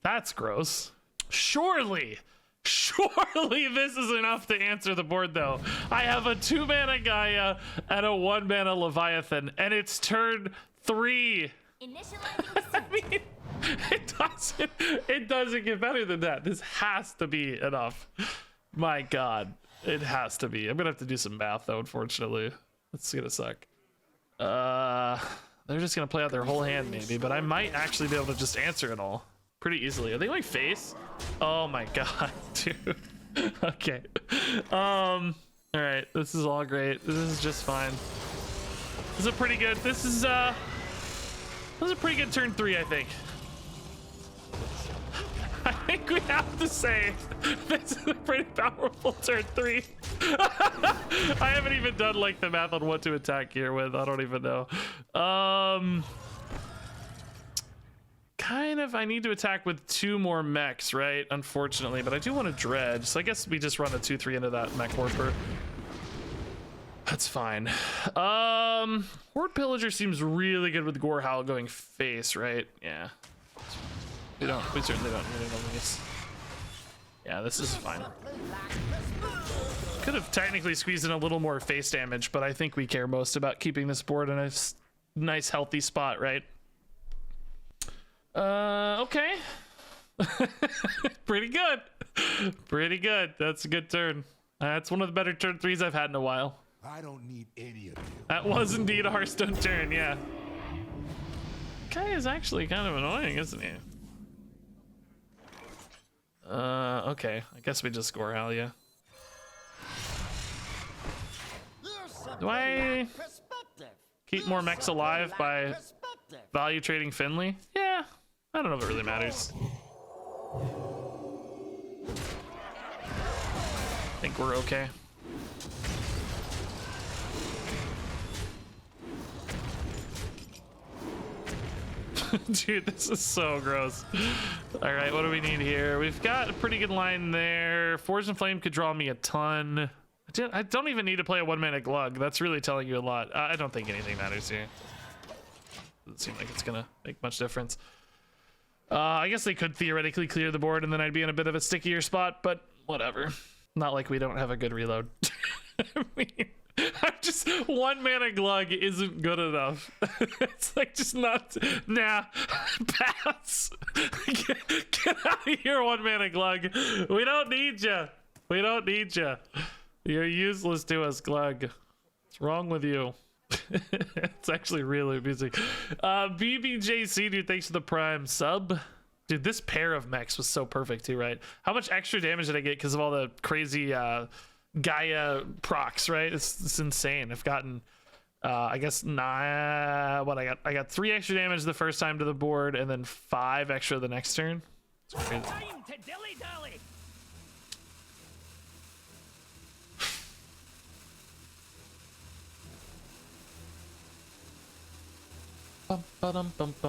That's gross. Surely this is enough to answer the board, though. I have a 2-mana Gaia and a 1-mana Leviathan, and it's turn 3. I mean, it doesn't get better than that. This has to be enough. My God, it has to be. I'm gonna have to do some math, though, unfortunately. It's gonna suck. They're just gonna play out their whole hand, maybe, but I might actually be able to just answer it all pretty easily. Are they going face? Oh my God, dude. Okay. All right, this is all great. This is just fine. This is a pretty good. This is a pretty good turn 3, I think. I think we have to say this is a pretty powerful turn 3. I haven't even done like the math on what to attack here with. I don't even know. Kind of, I need to attack with 2 more mechs, right? Unfortunately, but I do want to dredge, so I guess we just run a 2-3 into that mech warper. That's fine. Horde Pillager seems really good with Gore Howl going face, right? Yeah. We certainly don't need it on these. Yeah, this is fine. Could have technically squeezed in a little more face damage, but I think we care most about keeping this board in a nice healthy spot, right? Okay. Pretty good. Pretty good. That's a good turn. That's one of the better turn 3s I've had in a while. I don't need any of you. That was indeed a Hearthstone turn, yeah. Guy is actually kind of annoying, isn't he? Okay. I guess we just score Hal, yeah. Do I keep more mechs alive by value trading Finley? Yeah. I don't know if it really matters. I think we're okay. Dude, this is so gross. All right, what do we need here? We've got a pretty good line there. Forge and Flame could draw me a ton. I don't even need to play a 1-mana Glug. That's really telling you a lot. I don't think anything matters here. Doesn't seem like it's gonna make much difference. I guess they could theoretically clear the board and then I'd be in a bit of a stickier spot, but whatever. Not like we don't have a good reload. I mean, I'm just 1-mana Glug isn't good enough. It's like just not. Nah, pass. Get out of here, 1-mana Glug. We don't need you. We don't need you. You're useless to us, Glug. What's wrong with you? It's actually really amusing. BBJC, dude, thanks for the Prime sub. Dude, this pair of mechs was so perfect too, right? How much extra damage did I get because of all the crazy Gaia procs, right? It's insane. I've gotten I guess I got 3 extra damage the first time to the board and then 5 extra the next turn. It's crazy. Time to dilly-dally.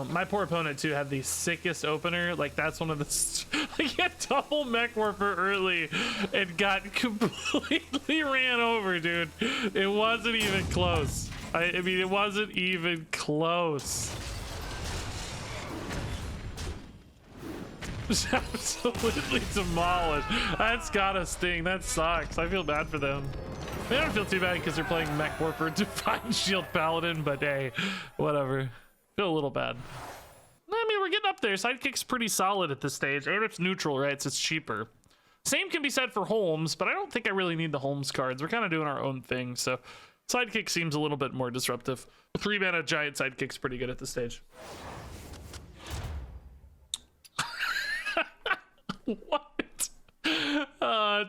My poor opponent too had the sickest opener. Like that's one of the like he had double mech warper early and got completely ran over, dude. It wasn't even close. I mean, it wasn't even close. Just absolutely demolished. That's gotta sting. That sucks. I feel bad for them. I don't feel too bad because they're playing mech warper Divine Shield Paladin, but hey, whatever. Feel a little bad. I mean, we're getting up there. Sidekick's pretty solid at this stage, and it's neutral, right? So it's cheaper. Same can be said for Holmes, but I don't think I really need the Holmes cards. We're kind of doing our own thing, so Sidekick seems a little bit more disruptive. 3-mana giant Sidekick's pretty good at this stage. What?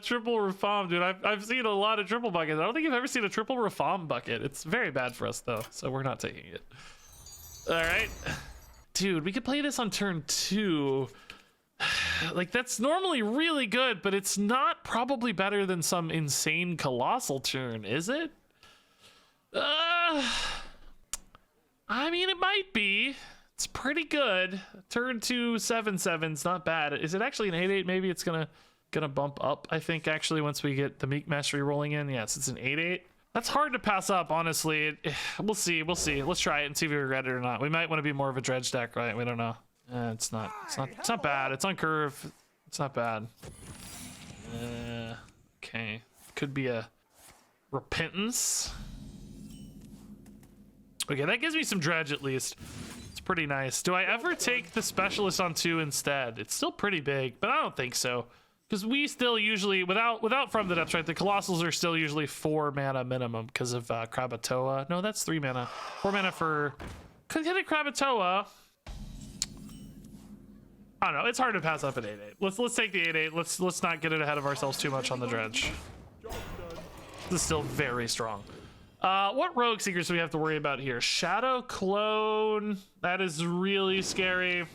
Triple Reform, dude. I've seen a lot of triple buckets. I don't think I've ever seen a triple Reform bucket. It's very bad for us, though, so we're not taking it. All right, dude, we could play this on turn 2. Like that's normally really good, but it's not probably better than some insane colossal turn, is it? I mean, it might be. It's pretty good. Turn 2 7/7's not bad. Is it actually an 8/8? Maybe it's gonna bump up. I think actually once we get the Meek Mastery rolling in. Yes, it's an 8/8. That's hard to pass up, honestly. We'll see. We'll see. Let's try it and see if we regret it or not. We might want to be more of a dredge deck, right? We don't know. It's not bad. It's on curve. It's not bad. Okay. Could be a repentance. Okay, that gives me some dredge at least. It's pretty nice. Do I ever take the specialist on 2 instead? It's still pretty big, but I don't think so. Because we still usually, without From the Depths, right? The Colossals are still usually 4 mana minimum because of Krakatoa. No, that's 3 mana. 4 mana for... Could hit a Krakatoa. I don't know. It's hard to pass up an 8/8. Let's take the 8/8. Let's not get it ahead of ourselves too much on the dredge. This is still very strong. What Rogue Seekers do we have to worry about here? Shadow Clone. That is really scary.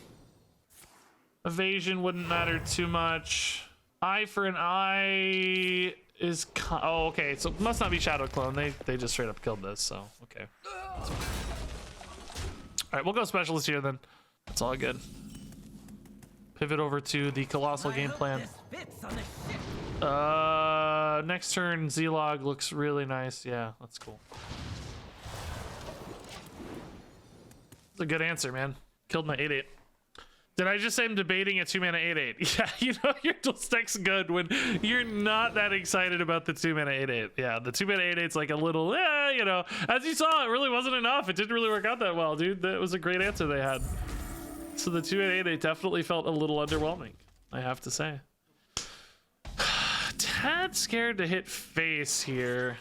Evasion wouldn't matter too much. Eye for an eye is... Oh, okay. So it must not be Shadow Clone. They just straight up killed this, so okay. All right, we'll go Specialist here then. That's all good. Pivot over to the Colossal game plan. Next turn, Z-Log looks really nice. Yeah, that's cool. That's a good answer, man. Killed my 8/8. Did I just say I'm debating a 2 mana 8/8? Yeah, you know your dual deck's good when you're not that excited about the 2 mana 8/8. Yeah, the 2 mana 8/8's like a little, you know. As you saw, it really wasn't enough. It didn't really work out that well, dude. That was a great answer they had. So the 2 mana 8/8 definitely felt a little underwhelming, I have to say. Tad scared to hit face here,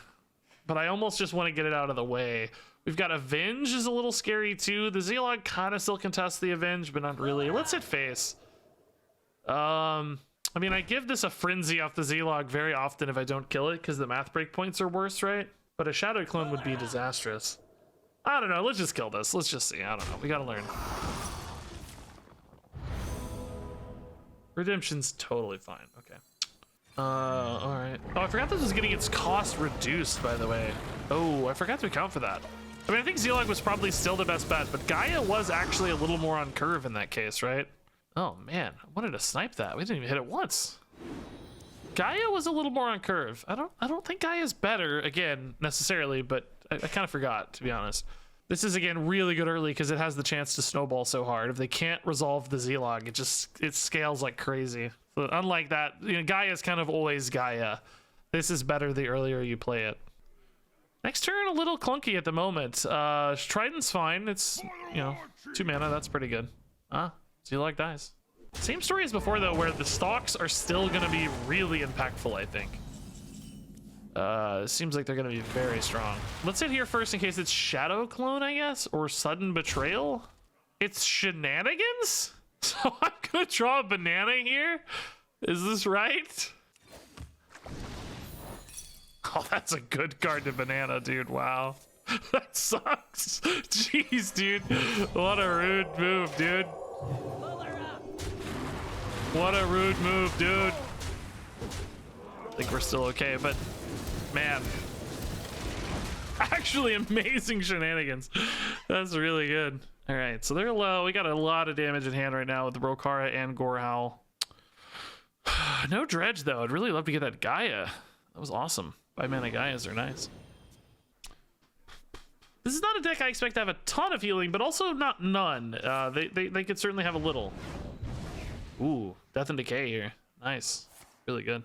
but I almost just want to get it out of the way. We've got Avenge is a little scary too. The Z-Log kind of still contests the Avenge, but not really. Let's hit face. I mean, I give this a Frenzy off the Z-Log very often if I don't kill it because the math breakpoints are worse, right? But a Shadow Clone would be disastrous. I don't know. Let's just kill this. Let's just see. I don't know. We gotta learn. Redemption's totally fine. Okay. All right. Oh, I forgot this was getting its cost reduced, by the way. Oh, I forgot to account for that. I mean, I think Z-Log was probably still the best bet, but Gaia was actually a little more on curve in that case, right? Oh man, I wanted to snipe that. We didn't even hit it once. Gaia was a little more on curve. I don't think Gaia's better again necessarily, but I kind of forgot, to be honest. This is again really good early because it has the chance to snowball so hard. If they can't resolve the Z-Log, it scales like crazy. So unlike that, you know, Gaia is kind of always Gaia. This is better the earlier you play it. Next turn, a little clunky at the moment. Trident's fine. It's, you know, 2 mana. That's pretty good. Z-Log dies. Same story as before, though, where the stocks are still going to be really impactful, I think. Seems like they're going to be very strong. Let's hit here first in case it's Shadow Clone, I guess, or Sudden Betrayal. It's Shenanigans? So I'm going to draw a banana here? Is this right? Oh, that's a good card to banana, dude. Wow. That sucks. Jeez, dude. What a rude move, dude. What a rude move, dude. I think we're still okay, but man. Actually amazing shenanigans. That's really good. All right, so they're low. We got a lot of damage in hand right now with the Rokara and Gorehowl. No Dredge, though. I'd really love to get that Gaia. That was awesome. 5 mana Gaias are nice. This is not a deck I expect to have a ton of healing, but also not none. They could certainly have a little. Ooh, Death and Decay here. Nice. Really good.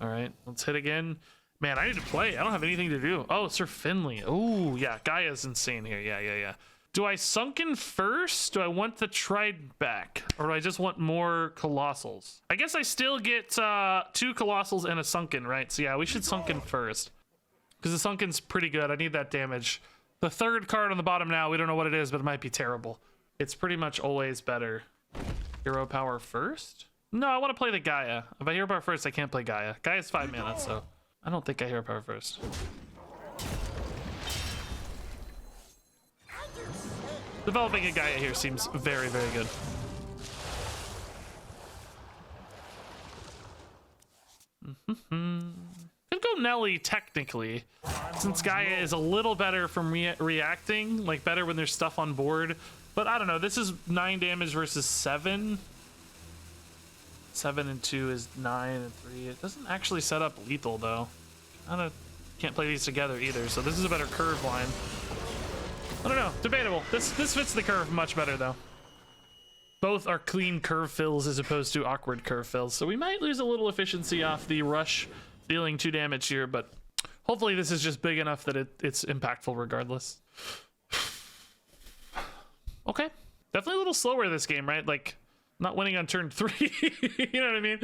All right, let's hit again. Man, I need to play. I don't have anything to do. Oh, Sir Finley. Oh, yeah. Gaia's insane here. Yeah. Do I Sunken first? Do I want the Trident back? Or do I just want more Colossals? I guess I still get 2 Colossals and a Sunken, right? So yeah, we should Sunken first. Because the Sunken's pretty good. I need that damage. The 3rd card on the bottom now, we don't know what it is, but it might be terrible. It's pretty much always better. Hero Power first? No, I want to play the Gaia. If I Hero Power first, I can't play Gaia. Gaia's 5 mana, so I don't think I Hero Power first. Developing a Gaia here seems very, very good. Could go Nelly technically, since Gaia is a little better from reacting, like better when there's stuff on board. But I don't know, this is 9 damage versus 7. 7 and 2 is 9 and 3. It doesn't actually set up lethal though. Can't play these together either, so this is a better curve line. I don't know, debatable. This fits the curve much better though. Both are clean curve fills as opposed to awkward curve fills, so we might lose a little efficiency off the rush dealing 2 damage here, but hopefully this is just big enough that it's impactful regardless. Okay, definitely a little slower this game, right? Like, not winning on turn 3. You know what I mean?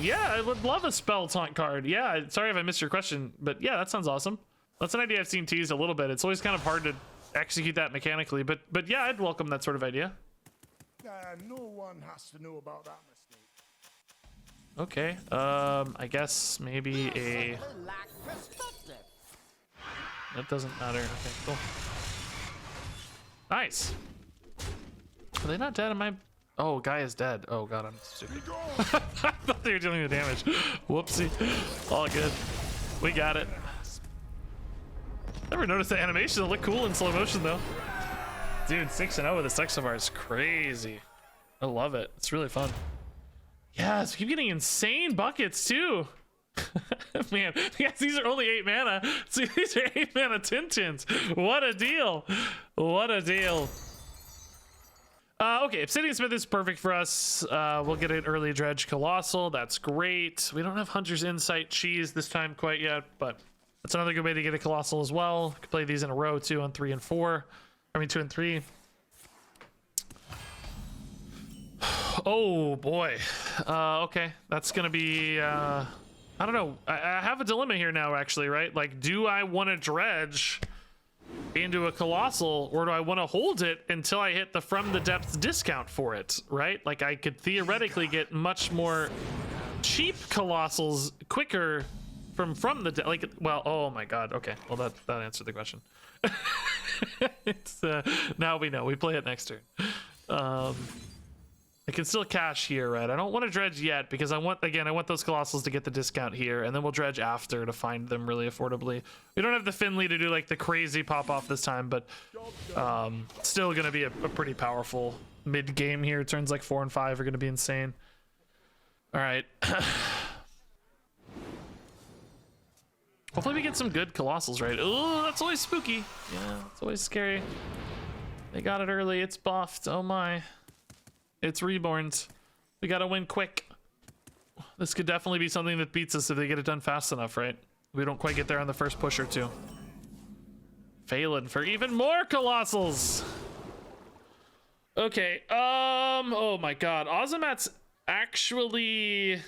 Yeah, I would love a spell taunt card. Yeah, sorry if I missed your question, but yeah, that sounds awesome. That's an idea I've seen teased a little bit. It's always kind of hard to execute that mechanically, but yeah, I'd welcome that sort of idea. No one has to know about that mistake. Okay, I guess maybe a... That doesn't matter. Okay, cool. Nice. Are they not dead? Am I... Oh, guy is dead. Oh god, I'm stupid. I thought they were dealing the damage. Whoopsie. All good. We got it. Never noticed the animation. It looked cool in slow motion though. Dude, 6-0 with a Sexavar is crazy. I love it. It's really fun. Yes, we keep getting insane buckets too. Man, yes, these are only 8 mana. See, these are 8 mana Tintins. What a deal. What a deal. Okay, Obsidian Smith is perfect for us. We'll get an early Dredge Colossal. That's great. We don't have Hunter's Insight Cheese this time quite yet, but that's another good way to get a Colossal as well. Could play these in a row too on 3 and 4. I mean 2 and 3. Oh boy. Okay, that's gonna be I don't know. I have a dilemma here now actually, right? Like, do I want to Dredge into a Colossal, or do I want to hold it until I hit the From the Depths discount for it, right? Like, I could theoretically get much more cheap Colossals quicker from the like, well, oh my god, okay, well that answered the question. It's now we know, we play it next turn. I can still cash here, right? I don't want to Dredge yet because I want those Colossals to get the discount here, and then we'll Dredge after to find them really affordably. We don't have the Finley to do like the crazy pop off this time, but still gonna be a pretty powerful mid game here. Turns like 4 and 5 are gonna be insane. All right. Hopefully we get some good Colossals, right? Oh, that's always spooky. Yeah, it's always scary. They got it early. It's buffed. Oh my. It's Reborns. We gotta win quick. This could definitely be something that beats us if they get it done fast enough, right? We don't quite get there on the first push or two. Phelan for even more Colossals. Okay, oh my god. Ozumat's actually...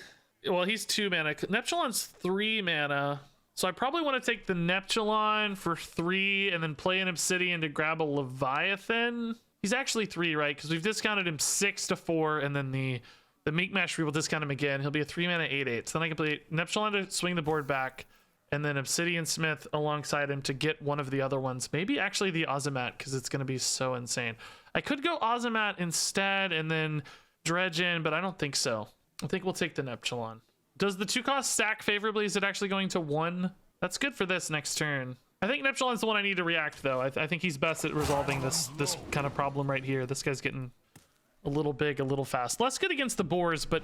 Well, he's 2 mana. Neptulon's 3 mana. So I probably want to take the Neptulon for 3 and then play an Obsidian to grab a Leviathan. He's actually 3, right? Because we've discounted him 6 to 4, and then the Meekmash will discount him again. He'll be a 3 mana 8/8. So then I can play Neptulon to swing the board back, and then Obsidian Smith alongside him to get one of the other ones. Maybe actually the Ozumat, because it's going to be so insane. I could go Ozumat instead and then Dredge in, but I don't think so. I think we'll take the Neptulon. Does the 2 cost stack favorably? Is it actually going to 1? That's good for this next turn. I think Neptulon's the one I need to react, though. I think he's best at resolving this kind of problem right here. This guy's getting a little big, a little fast. Less good against the boars, but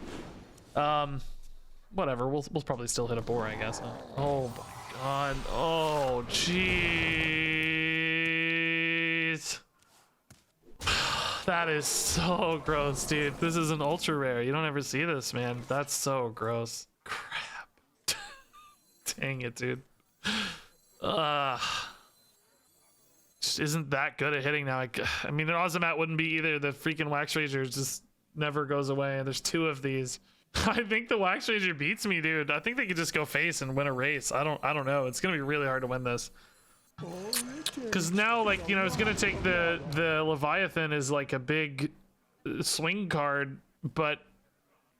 whatever. We'll probably still hit a boar, I guess. Oh my god. Oh jeez. That is so gross, dude. This is an ultra rare. You don't ever see this, man. That's so gross. Crap. Dang it, dude. Just isn't that good at hitting now. I mean, an Ozumat wouldn't be either. The freaking Wax Ranger just never goes away, and there's 2 of these. I think the Wax Ranger beats me, dude. I think they could just go face and win a race. I don't know. It's gonna be really hard to win this. Because now, like, you know, it's gonna take the Leviathan as like a big swing card, but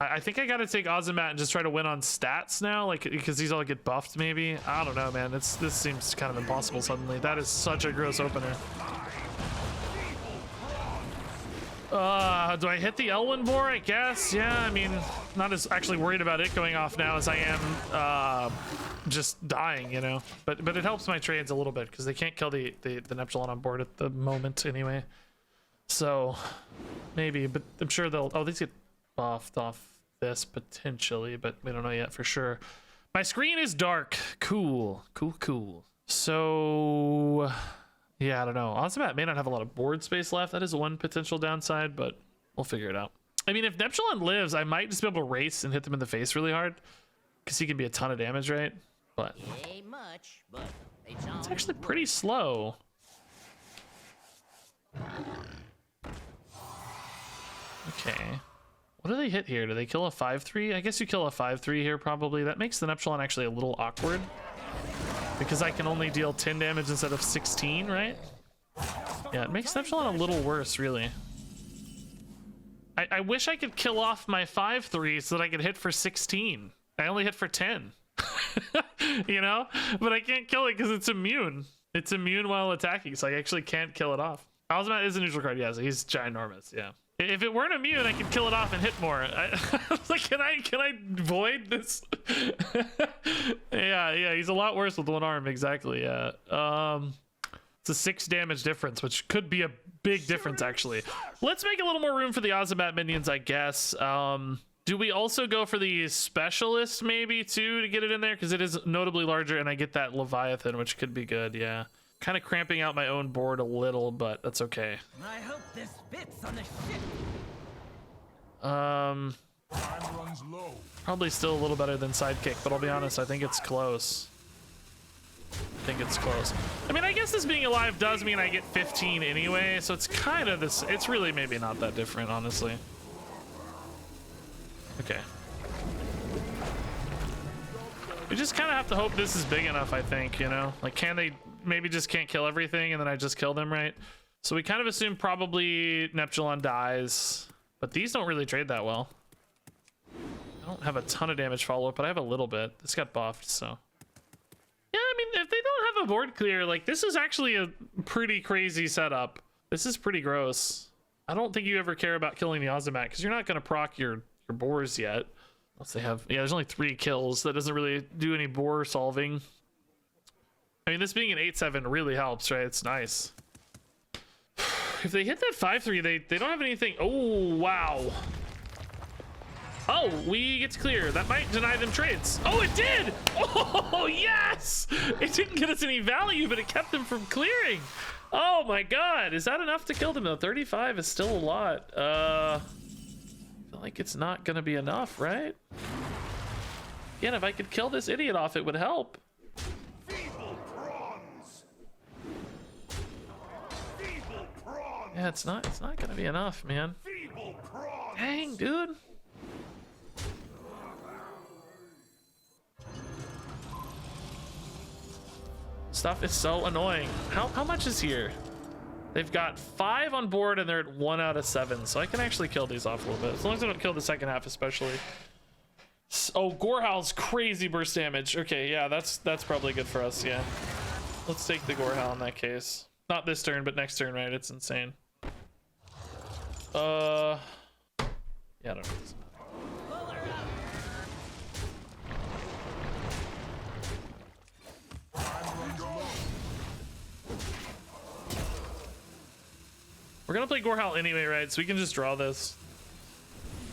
I think I gotta take Ozumat and just try to win on stats now, like, because these all get buffed maybe. I don't know, man. This seems kind of impossible suddenly. That is such a gross opener. Do I hit the Elwyn boar? I guess. Yeah, I mean, not as actually worried about it going off now as I am just dying, you know. But it helps my trades a little bit because they can't kill the Neptulon on board at the moment anyway. So maybe, but I'm sure they'll. Oh, these get buffed off this potentially, but we don't know yet for sure. My screen is dark. Cool. So yeah, I don't know. Ozumat may not have a lot of board space left. That is one potential downside, but we'll figure it out. I mean, if Neptulon lives, I might just be able to race and hit them in the face really hard because he can be a ton of damage, right? But Ain't much, but it's actually pretty slow. Okay. What do they hit here? Do they kill a 5/3? I guess you kill a 5/3 here probably. That makes the Neptulon actually a little awkward because I can only deal 10 damage instead of 16, right? Yeah, it makes Neptulon a little worse, really. I wish I could kill off my 5/3 so that I could hit for 16. I only hit for 10. You know? But I can't kill it because it's immune. It's immune while attacking, so I actually can't kill it off. Ozumat is a neutral card, yeah, so he's ginormous, yeah. If it weren't immune, I could kill it off and hit more. I was like, can I void this? yeah, he's a lot worse with one arm, exactly, yeah. It's a 6 damage difference, which could be a big difference, actually. Let's make a little more room for the Ozumat minions, I guess. Do we also go for the Specialist, maybe, too, to get it in there? Because it is notably larger, and I get that Leviathan, which could be good, yeah. Kind of cramping out my own board a little, but that's okay. I hope this fits on the ship. Time runs low. Probably still a little better than Sidekick, but I'll be honest, I think it's close. I mean, I guess this being alive does mean I get 15 anyway, so it's kind of this. It's really maybe not that different, honestly. Okay. We just kind of have to hope this is big enough, I think, you know? Like, can they maybe just can't kill everything and then I just kill them, right? So we kind of assume probably Neptulon dies, but these don't really trade that well. I don't have a ton of damage follow-up, but I have a little bit. This got buffed, so. Yeah, I mean, if they don't have a board clear, like, this is actually a pretty crazy setup. This is pretty gross. I don't think you ever care about killing the Ozumat because you're not going to proc your boars yet. Unless they have, yeah, there's only 3 kills. That doesn't really do any boar solving. I mean, this being an 8/7 really helps, right? It's nice. If they hit that 5/3, they don't have anything. Oh, wow. Oh, we get to clear. That might deny them trades. Oh, it did! Oh, yes! It didn't get us any value, but it kept them from clearing. Oh my god, is that enough to kill them though? 35 is still a lot. I feel like it's not gonna be enough, right? Again, if I could kill this idiot off, it would help. Yeah, it's not gonna be enough, man. Dang, dude. Stuff is so annoying. How much is here? They've got 5 on board and they're at 1 out of 7, so I can actually kill these off a little bit, as long as I don't kill the second half especially. Oh, Gorehowl's crazy burst damage. Okay, yeah, that's probably good for us. Yeah, let's take the Gorehowl in that case. Not this turn, but next turn, right? It's insane. Yeah, I don't know. We're gonna play Gorehowl anyway, right? So we can just draw this.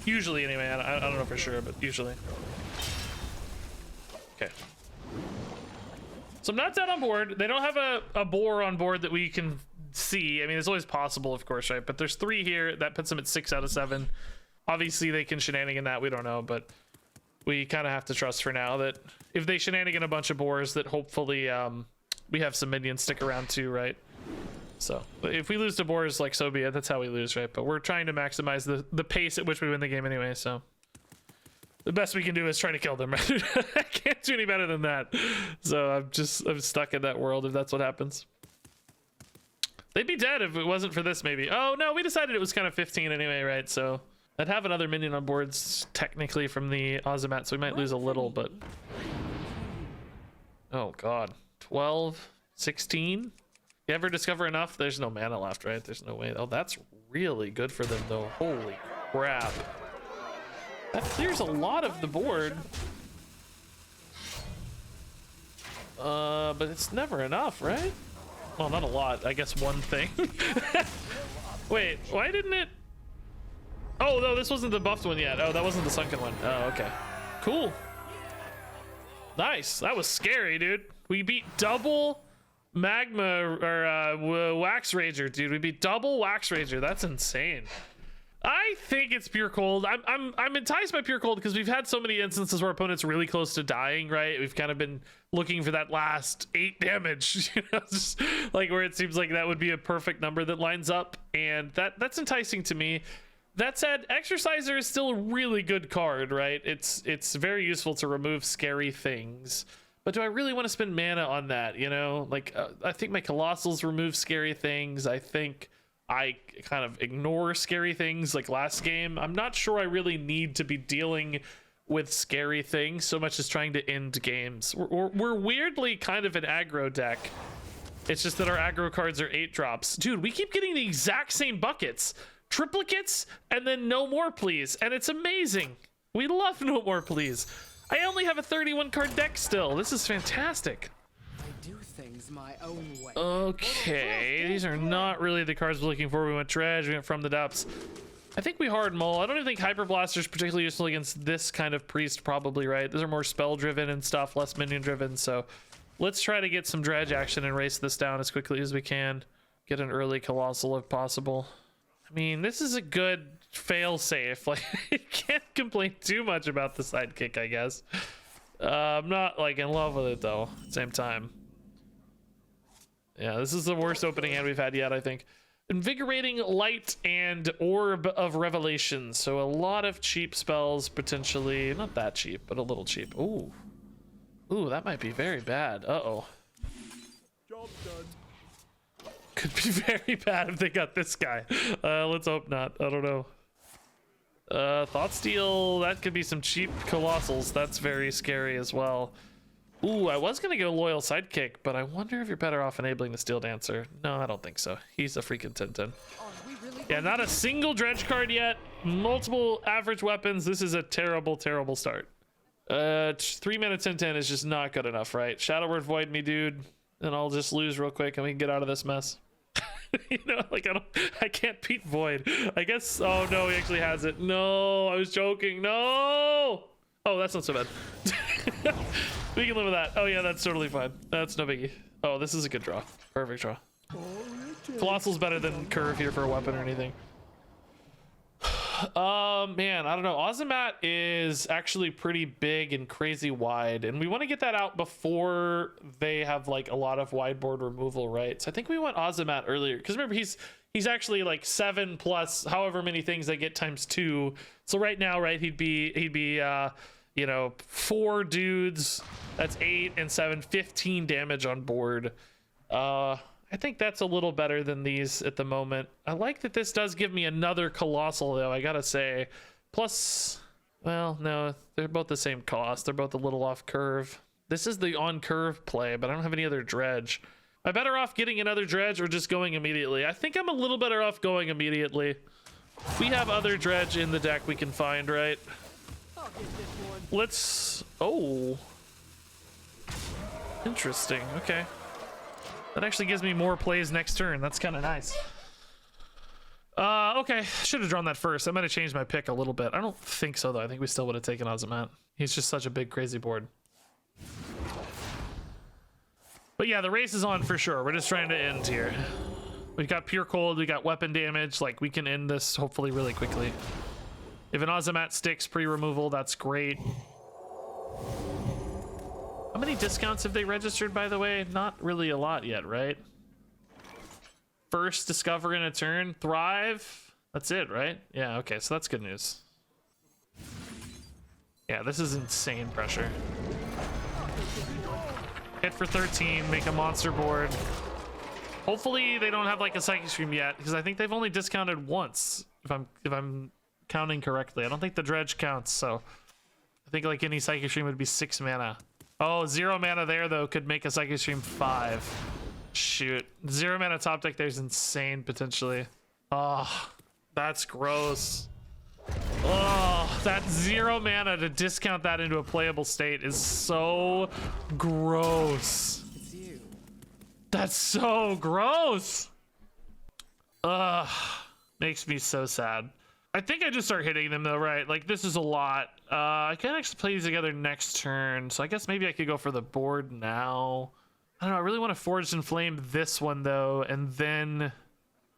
Usually, anyway. I don't know for sure, but usually. Okay. So I'm not dead on board. They don't have a boar on board that we can see. I mean, it's always possible, of course, right? But there's 3 here. That puts them at 6 out of 7. Obviously, they can shenanigan that. We don't know, but we kind of have to trust for now that if they shenanigan a bunch of boars, that hopefully we have some minions stick around too, right? So if we lose to boars, like, so be it. That's how we lose, right? But we're trying to maximize the pace at which we win the game anyway, so the best we can do is try to kill them, right? I can't do any better than that. So I'm stuck in that world if that's what happens. They'd be dead if it wasn't for this, maybe. Oh no, we decided it was kind of 15 anyway, right? So I'd have another minion on boards technically from the Ozumat, so we might lose a little, but oh god. 12, 16. You ever discover enough? There's no mana left, right? There's no way. Oh, that's really good for them though. Holy crap. That clears a lot of the board. But it's never enough, right? Well, not a lot. I guess one thing. Wait, why didn't it? Oh, no, this wasn't the buffed one yet. Oh, that wasn't the sunken one. Oh, okay. Cool. Nice. That was scary, dude. We beat double magma or wax rager, dude. We beat double wax rager. That's insane. I think it's pure cold. I'm enticed by pure cold because we've had so many instances where opponents really close to dying, right? We've kind of been looking for that last 8 damage, you know, just like where it seems like that would be a perfect number that lines up, and that's enticing to me. That said, Exerciser is still a really good card, right? It's very useful to remove scary things. But do I really want to spend mana on that, you know? Like, I think my Colossals remove scary things. I think I kind of ignore scary things like last game. I'm not sure I really need to be dealing with scary things so much as trying to end games. We're weirdly kind of an aggro deck. It's just that our aggro cards are 8 drops. Dude, we keep getting the exact same buckets. Triplicates and then no more please. And it's amazing. We love no more please. I only have a 31 card deck still. This is fantastic. Do things my own way. Okay, these are not really the cards we're looking for. We went Dredge, we went From the Depths. I think we hard mull. I don't even think Hyper Blaster is particularly useful against this kind of priest, probably, right? Those are more spell driven and stuff, less minion driven. So let's try to get some Dredge action and race this down as quickly as we can. Get an early Colossal if possible. I mean, this is a good fail safe. Like, you can't complain too much about the sidekick, I guess. I'm not like in love with it though. At the same time. Yeah, this is the worst opening hand we've had yet, I think. Invigorating Light and Orb of Revelation. So a lot of cheap spells, potentially. Not that cheap, but a little cheap. Ooh. Ooh, that might be very bad. Uh-oh. Job done. Could be very bad if they got this guy. Let's hope not. I don't know. Thoughtsteal, that could be some cheap Colossals. That's very scary as well. Ooh, I was gonna go Loyal Sidekick, but I wonder if you're better off enabling the Steel Dancer. No, I don't think so. He's a freaking Tintin. Yeah, not a single Dredge card yet. Multiple average weapons. This is a terrible, terrible start. 3 minutes in 10 is just not good enough, right? Shadow Word Void me, dude, and I'll just lose real quick and we can get out of this mess. You know, like I can't beat Void. I guess. Oh no, he actually has it. No, I was joking. No. Oh, that's not so bad. We can live with that. Oh yeah, that's totally fine. That's no biggie. Oh, this is a good draw. Perfect draw. Colossal's better than Curve here for a weapon or anything. Man, I don't know. Ozumat is actually pretty big and crazy wide, and we want to get that out before they have like a lot of wide board removal, right? So I think we want Ozumat earlier, because remember he's actually like 7 plus however many things they get times 2. So right now, right, he'd be you know, 4 dudes, that's 8 and 7, 15 damage on board. I think that's a little better than these at the moment. I like that this does give me another Colossal though, I gotta say. Plus, well, no, they're both the same cost. They're both a little off curve. This is the on curve play, but I don't have any other Dredge. Am I better off getting another Dredge or just going immediately? I think I'm a little better off going immediately. We have other Dredge in the deck we can find, right? Let's... Oh. Interesting. Okay. That actually gives me more plays next turn. That's kind of nice. Okay. Should have drawn that first. I might have changed my pick a little bit. I don't think so, though. I think we still would have taken Ozumat. He's just such a big, crazy board. But yeah, the race is on for sure. We're just trying to end here. We've got Pure Cold. We got weapon damage. Like, we can end this hopefully really quickly. If an Ozumat sticks pre-removal, that's great. How many discounts have they registered, by the way? Not really a lot yet, right? First Discover in a turn. Thrive. That's it, right? Yeah, okay, so that's good news. Yeah, this is insane pressure. Hit for 13, make a monster board. Hopefully they don't have like a Psychic Scream yet, because I think they've only discounted once, if I'm counting correctly. I don't think the Dredge counts, so I think like any Psychic Scream would be 6 mana. Oh, 0 mana there though could make a Psychic Scream 5. Shoot, 0 mana top deck there's insane potentially. Oh, That's gross. Oh, that 0 mana to discount that into a playable state is so gross. It's you. That's so gross. Ugh, makes me so sad. I think I just start hitting them though, right? Like this is a lot. I can actually play these together next turn, so I guess maybe I could go for the board now. I don't know, I really want to Forged in Flame this one though, and then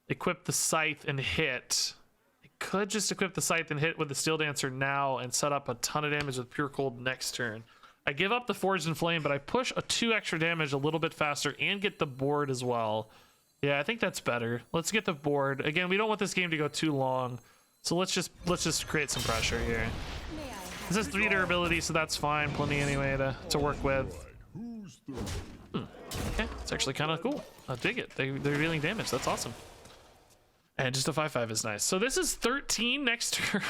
equip the Scythe and hit. I could just equip the Scythe and hit with the Steel Dancer now and set up a ton of damage with Pure Cold next turn. I give up the Forged in Flame, but I push a 2 extra damage a little bit faster and get the board as well. Yeah, I think that's better. Let's get the board. Again, we don't want this game to go too long, so let's just create some pressure here. This has 3 durability, so that's fine. Plenty anyway to work with. Okay, it's actually kind of cool. I dig it. They're dealing damage. That's awesome. And just a 5/5 is nice. So this is 13 next turn.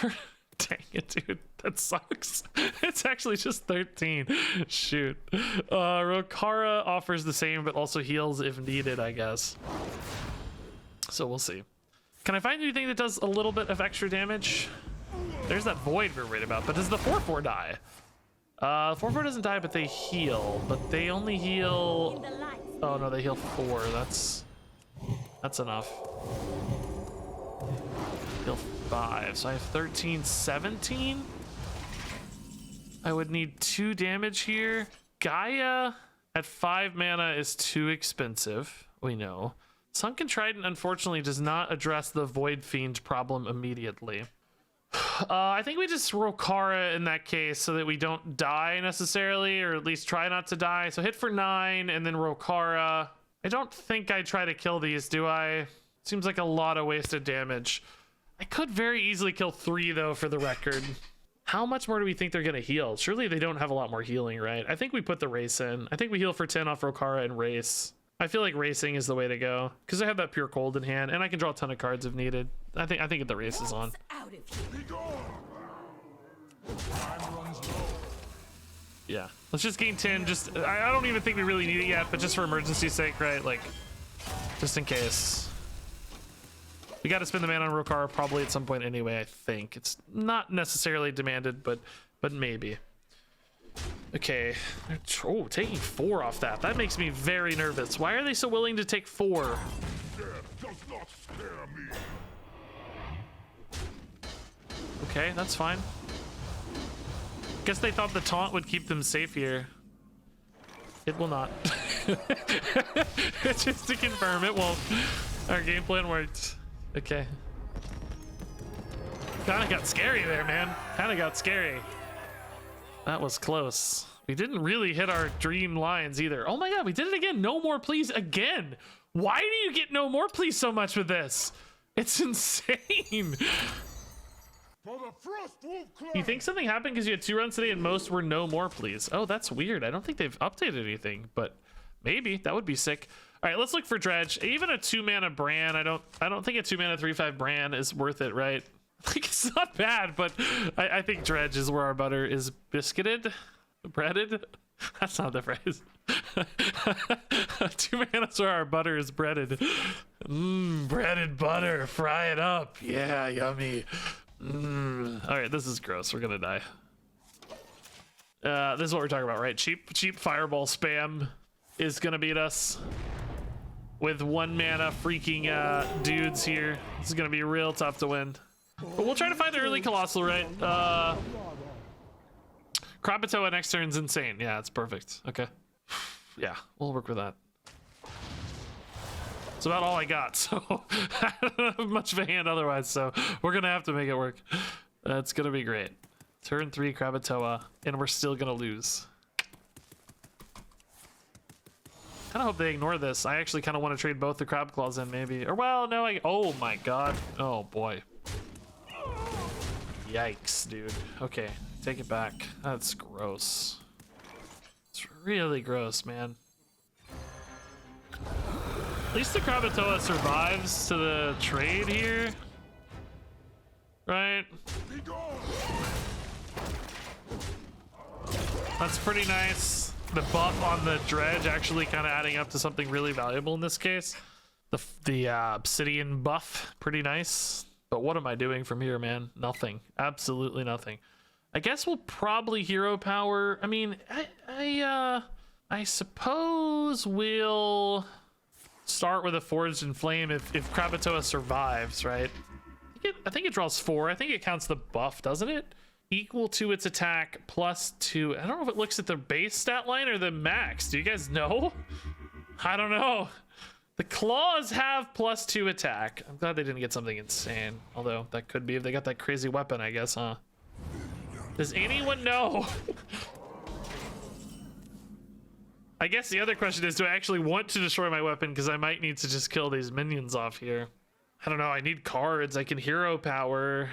Dang it, dude. That sucks. It's actually just 13. Shoot. Rokara offers the same, but also heals if needed, I guess. So we'll see. Can I find anything that does a little bit of extra damage? There's that Void we're worried about, but does the 4/4 die? 4/4 doesn't die, but they heal. But they only heal... Oh no, they heal 4. That's enough. Heal 5, so I have 13, 17. I would need 2 damage here. Gaia at 5 mana is too expensive, we know. Sunken Trident unfortunately does not address the Void Fiend problem immediately. I think we just Rokara in that case so that we don't die necessarily, or at least try not to die. So hit for 9 and then Rokara. I don't think I try to kill these, do I? Seems like a lot of wasted damage. I could very easily kill 3 though, for the record. How much more do we think they're gonna heal? Surely they don't have a lot more healing, right? I think we put the race in. I think we heal for 10 off Rokara and race. I feel like racing is the way to go because I have that Pure Cold in hand and I can draw a ton of cards if needed. I think the race is on. Yeah, let's just gain 10. Just I don't even think we really need it yet, but just for emergency's sake, right? Like, just in case. We got to spend the mana on Rokara probably at some point anyway. I think it's not necessarily demanded, but maybe. Okay. Oh, taking 4 off that. That makes me very nervous. Why are they so willing to take 4? Okay, that's fine. Guess they thought the taunt would keep them safe here. It will not. Just to confirm, it won't. Our game plan worked. Okay. Kinda got scary there, man. Kinda got scary. That was close. We didn't really hit our dream lines either. Oh my god, we did it again. No more please again. Why do you get no more please so much with this? It's insane. You think something happened because you had 2 runs today and most were no more please? Oh, that's weird. I don't think they've updated anything, but maybe that would be sick. All right, let's look for Dredge. Even a 2 mana Bran. I don't think a 2 mana 3/5 Bran is worth it, right? Like, it's not bad, but I think Dredge is where our butter is biscuited, breaded. That's not the phrase. 2 mana's where our butter is breaded. Breaded butter, fry it up. Yeah, yummy. All right, this is gross. We're gonna die. This is what we're talking about, right? Cheap fireball spam is gonna beat us with 1 mana freaking dudes here. This is gonna be real tough to win. But we'll try to find the early Colossal, right? Krakatoa next turn's insane. Yeah, it's perfect. Okay. Yeah, we'll work with that. It's about all I got, so I don't have much of a hand otherwise, so we're gonna have to make it work. That's gonna be great. Turn 3 Krakatoa, and we're still gonna lose. Kind of hope they ignore this. I actually kind of want to trade both the Crab Claws in, maybe. Or, well, no, oh my god. Oh boy. Yikes, dude. Okay, take it back. That's gross. It's really gross, man. At least the Krakatoa survives to the trade here. Right? That's pretty nice. The buff on the Dredge actually kind of adding up to something really valuable in this case. The obsidian buff, pretty nice. But what am I doing from here, man? Nothing. Absolutely nothing. I guess we'll probably hero power. I mean, I suppose we'll start with a Forged in Flame if Krakatoa survives, right? I think it draws 4. I think it counts the buff, doesn't it? Equal to its attack plus 2. I don't know if it looks at the base stat line or the max. Do you guys know? I don't know. The claws have plus 2 attack. I'm glad they didn't get something insane. Although that could be if they got that crazy weapon, I guess, huh? Does anyone know? I guess the other question is, do I actually want to destroy my weapon? Because I might need to just kill these minions off here. I don't know. I need cards. I can hero power.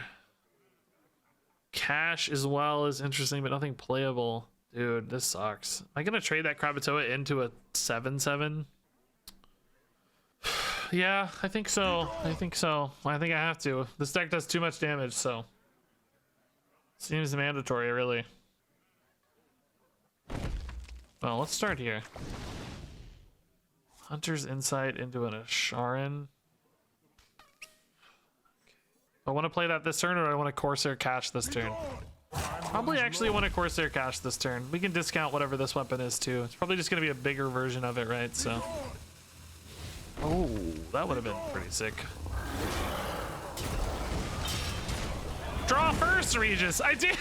Cash as well is interesting, but nothing playable. Dude, this sucks. Am I going to trade that Krakatoa into a 7/7? Yeah, I think so. I think I have to. This deck does too much damage, so. Seems mandatory, really. Well, let's start here. Hunter's Insight into an Asharan. I want to play that this turn, or do I want to Corsair Cash this turn? Probably actually want to Corsair Cash this turn. We can discount whatever this weapon is too. It's probably just going to be a bigger version of it, right? So. Oh, that would have been pretty sick. Draw first, Regis. I did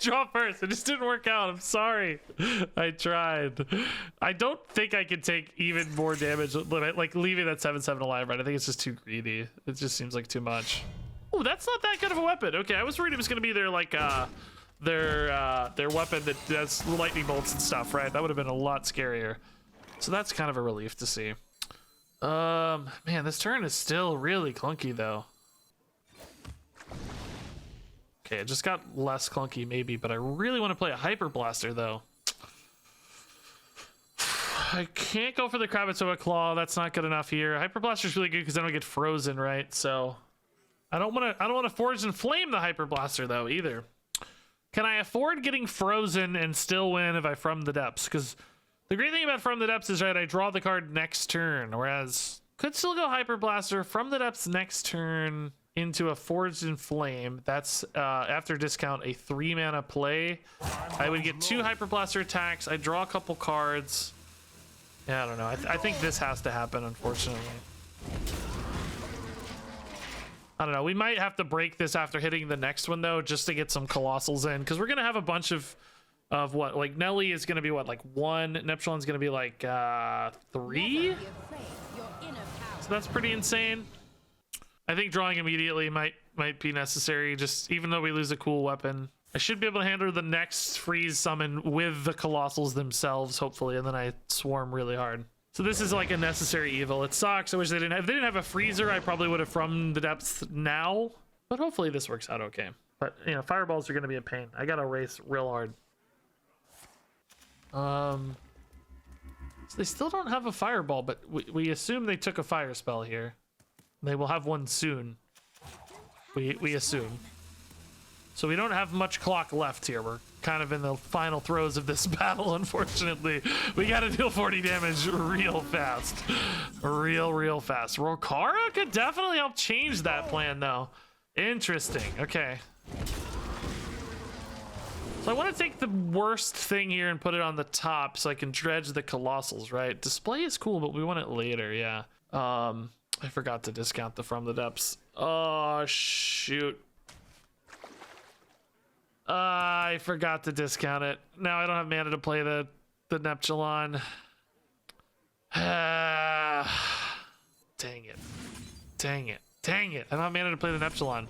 draw first. It just didn't work out. I'm sorry. I tried. I don't think I can take even more damage, like leaving that 7/7 alive, right? I think it's just too greedy. It just seems like too much. Oh, that's not that good of a weapon. Okay, I was worried it was gonna be their like their weapon that does lightning bolts and stuff, right? That would have been a lot scarier. So that's kind of a relief to see. Man, this turn is still really clunky though. Okay, it just got less clunky maybe, but I really want to play a Hyper Blaster though. I can't go for the Krakatoa Claw. That's not good enough here. Hyper Blaster is really good because then I get frozen, right? So I don't want to Forge and Flame the Hyper Blaster though either. Can I afford getting frozen and still win if I From the Depths? Because the great thing about From the Depths is, right, I draw the card next turn, whereas could still go Hyper Blaster, From the Depths next turn into a Forged in Flame. That's after discount a 3 mana play. I would get 2 Hyper Blaster attacks. I draw a couple cards. Yeah, I don't know. I think this has to happen, unfortunately. I don't know. We might have to break this after hitting the next one though, just to get some Colossals in, because we're gonna have a bunch of what, like Nelly is gonna be what, like 1, Neptulon's gonna be like 3. So that's pretty insane. I think drawing immediately might be necessary, just even though we lose a cool weapon. I should be able to handle the next freeze summon with the Colossals themselves, hopefully, and then I swarm really hard. So this is like a necessary evil. It sucks. I wish they didn't have, if they didn't have a freezer, I probably would have From the Depths now, but hopefully this works out okay. But you know, fireballs are gonna be a pain. I gotta race real hard. So they still don't have a fireball, but we assume they took a fire spell here. They will have one soon. We assume. So we don't have much clock left here. We're kind of in the final throes of this battle, unfortunately. We gotta deal 40 damage real fast. Real fast. Rokara could definitely help change that plan though. Interesting. Okay. So I want to take the worst thing here and put it on the top so I can dredge the Colossals, right? Display is cool, but we want it later, yeah. I forgot to discount the From the Depths. Oh, shoot. I forgot to discount it. Now I don't have mana to play the Neptulon. Dang it. Dang it. Dang it. I don't have mana to play the Neptulon.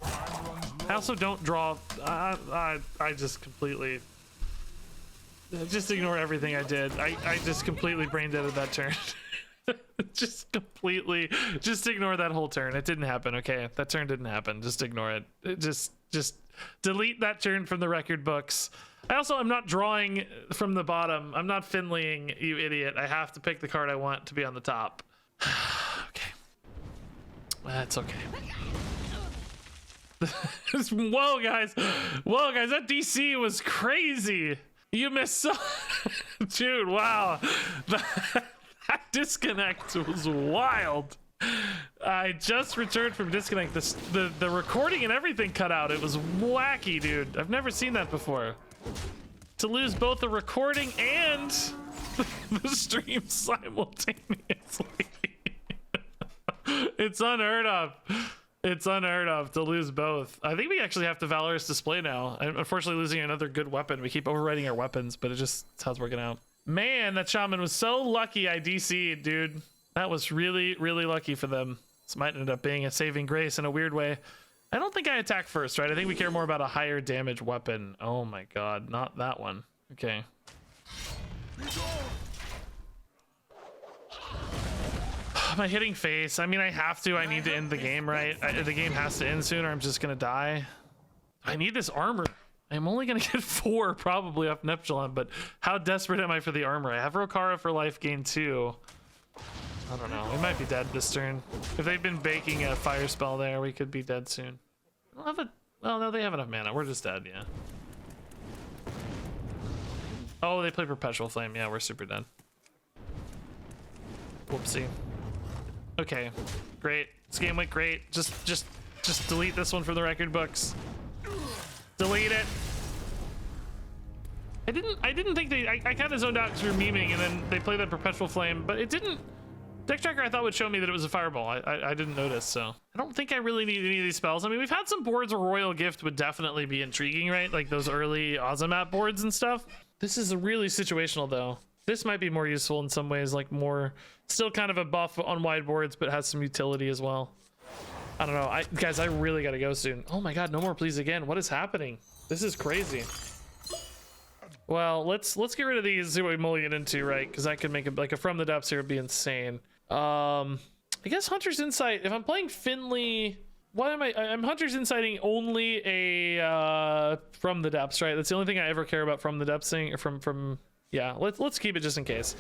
I also don't draw. I just completely. Just ignore everything I did. I just completely brain deaded that turn. Just ignore that whole turn. It didn't happen, okay? That turn didn't happen. Just ignore it. Just delete that turn from the record books. I'm not drawing from the bottom. I'm not Finleying, you idiot. I have to pick the card I want to be on the top. Okay. That's okay. Whoa, guys, that DC was crazy. You missed so dude, wow. Disconnect was wild. I just returned from disconnect. The recording and everything cut out. It was wacky, dude. I've never seen that before. To lose both the recording and the stream simultaneously. It's unheard of. It's unheard of to lose both. I think we actually have to Valorous Display now. I'm unfortunately losing another good weapon. We keep overwriting our weapons, but it's how it's working out. Man, that shaman was so lucky I DC'd, dude. That was really, really lucky for them. This might end up being a saving grace in a weird way. I don't think I attack first, right? I think we care more about a higher damage weapon. Oh my god, not that one. Okay. Am I hitting face? I mean, I have to. I need to end the game, right? The game has to end soon or I'm just gonna die. I need this armor. I'm only gonna get 4 probably off Neptulon, but how desperate am I for the armor? I have Rokara for life gain 2. I don't know. We might be dead this turn. If they've been baking a fire spell there, we could be dead soon. We'll have a... Well, no, they have enough mana. We're just dead, yeah. Oh, they play Perpetual Flame. Yeah, we're super dead. Whoopsie. Okay, great. This game went great. Just delete this one from the record books. Delete it. I didn't think they... I kind of zoned out because we were memeing, and then they played that Perpetual Flame, but it didn't... Deck Tracker I thought would show me that it was a fireball. I didn't notice, so I don't think I really need any of these spells. I mean, we've had some boards where Royal Gift would definitely be intriguing, right? Like those early Ozumat boards and stuff. This is really situational though. This might be more useful in some ways, like more still kind of a buff on wide boards, but has some utility as well. I don't know. Guys, I really gotta go soon. Oh my god, no more please again. What is happening? This is crazy. Well, let's get rid of these and see what we mulligan into, right? Because I could make it like a From the Depths here would be insane. I guess Hunter's Insight. If I'm playing Finley, what am I'm Hunter's Inciting only a From the Depths, right? That's the only thing I ever care about from the depths thing, or from yeah. Let's keep it just in case.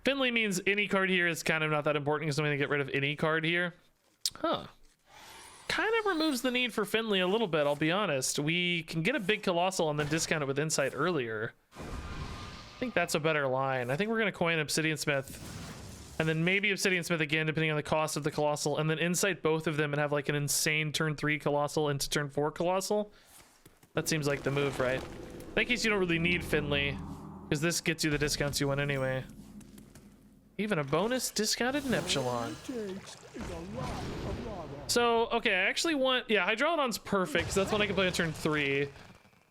Finley means any card here is kind of not that important because I'm gonna get rid of any card here. Huh. Kind of removes the need for Finley a little bit, I'll be honest. We can get a big Colossal and then discount it with Insight earlier. I think that's a better line. I think we're gonna coin Obsidian Smith. And then maybe Obsidian Smith again, depending on the cost of the Colossal, and then Insight both of them and have like an insane turn 3 Colossal into turn 4 Colossal. That seems like the move, right? In that case, you don't really need Finley, because this gets you the discounts you want anyway. Even a bonus discounted Neptulon. So, okay, I actually want... Yeah, Hydrolodon's perfect, because that's one I can play on turn 3.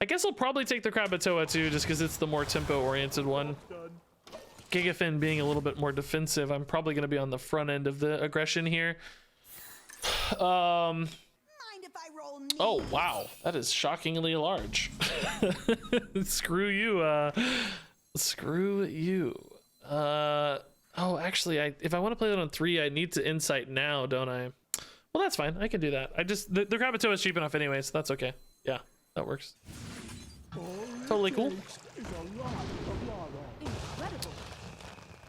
I guess I'll probably take the Krakatoa too, just because it's the more tempo-oriented one. Gigafin being a little bit more defensive, I'm probably going to be on the front end of the aggression here. Mind if I roll me? Oh wow, that is shockingly large. Screw you. Screw you. Oh, actually, if I want to play that on 3, I need to Insight now, don't I? Well, that's fine. I can do that. The Krakatoa is cheap enough anyway, so that's okay. Yeah, that works. Totally cool.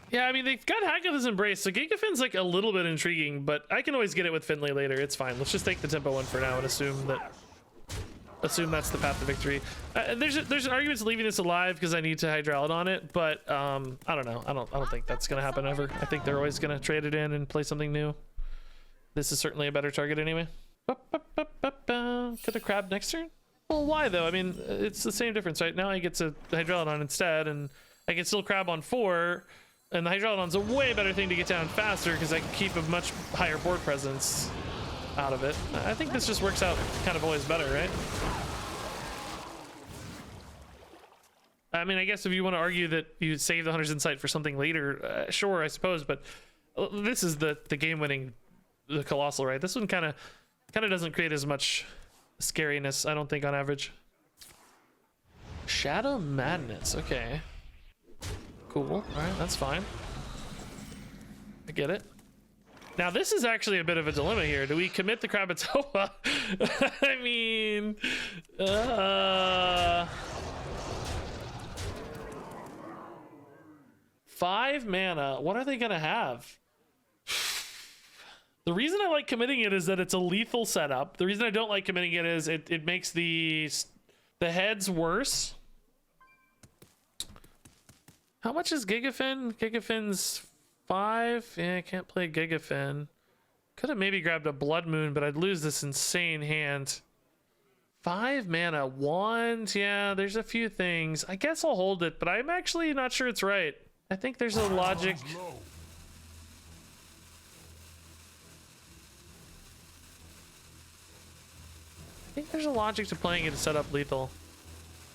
Yeah, I mean, they've got Haggath's Embrace, so Gigafin's like a little bit intriguing, but I can always get it with Finley later. It's fine. Let's just take the tempo one for now and assume that's the path to victory. There's an argument to leaving this alive because I need to Hydralodon it, but I don't know. I don't think that's gonna happen ever. I think they're always gonna trade it in and play something new. This is certainly a better target anyway. Could a crab next turn? Well, why though? I mean, it's the same difference, right? Now I get to Hydralodon instead, and I can still crab on 4. And the Hydrolodon's a way better thing to get down faster because I can keep a much higher board presence out of it. I think this just works out kind of always better, right? I mean, I guess if you want to argue that you save the Hunter's Insight for something later, sure, I suppose, but this is the game-winning the Colossal, right? This one kind of doesn't create as much scariness, I don't think, on average. Shadow Madness, okay. Cool. All right, that's fine. I get it. Now, this is actually a bit of a dilemma here. Do we commit the Krakatoa? I mean, 5 mana. What are they gonna have? The reason I like committing it is that it's a lethal setup. The reason I don't like committing it is it makes the heads worse. How much is Gigafin? Gigafin's 5. Yeah, I can't play Gigafin. Could have maybe grabbed a Blood Moon, but I'd lose this insane hand. 5 mana, wand. Yeah, there's a few things. I guess I'll hold it, but I'm actually not sure it's right. I think there's a logic. I think there's a logic to playing it to set up lethal.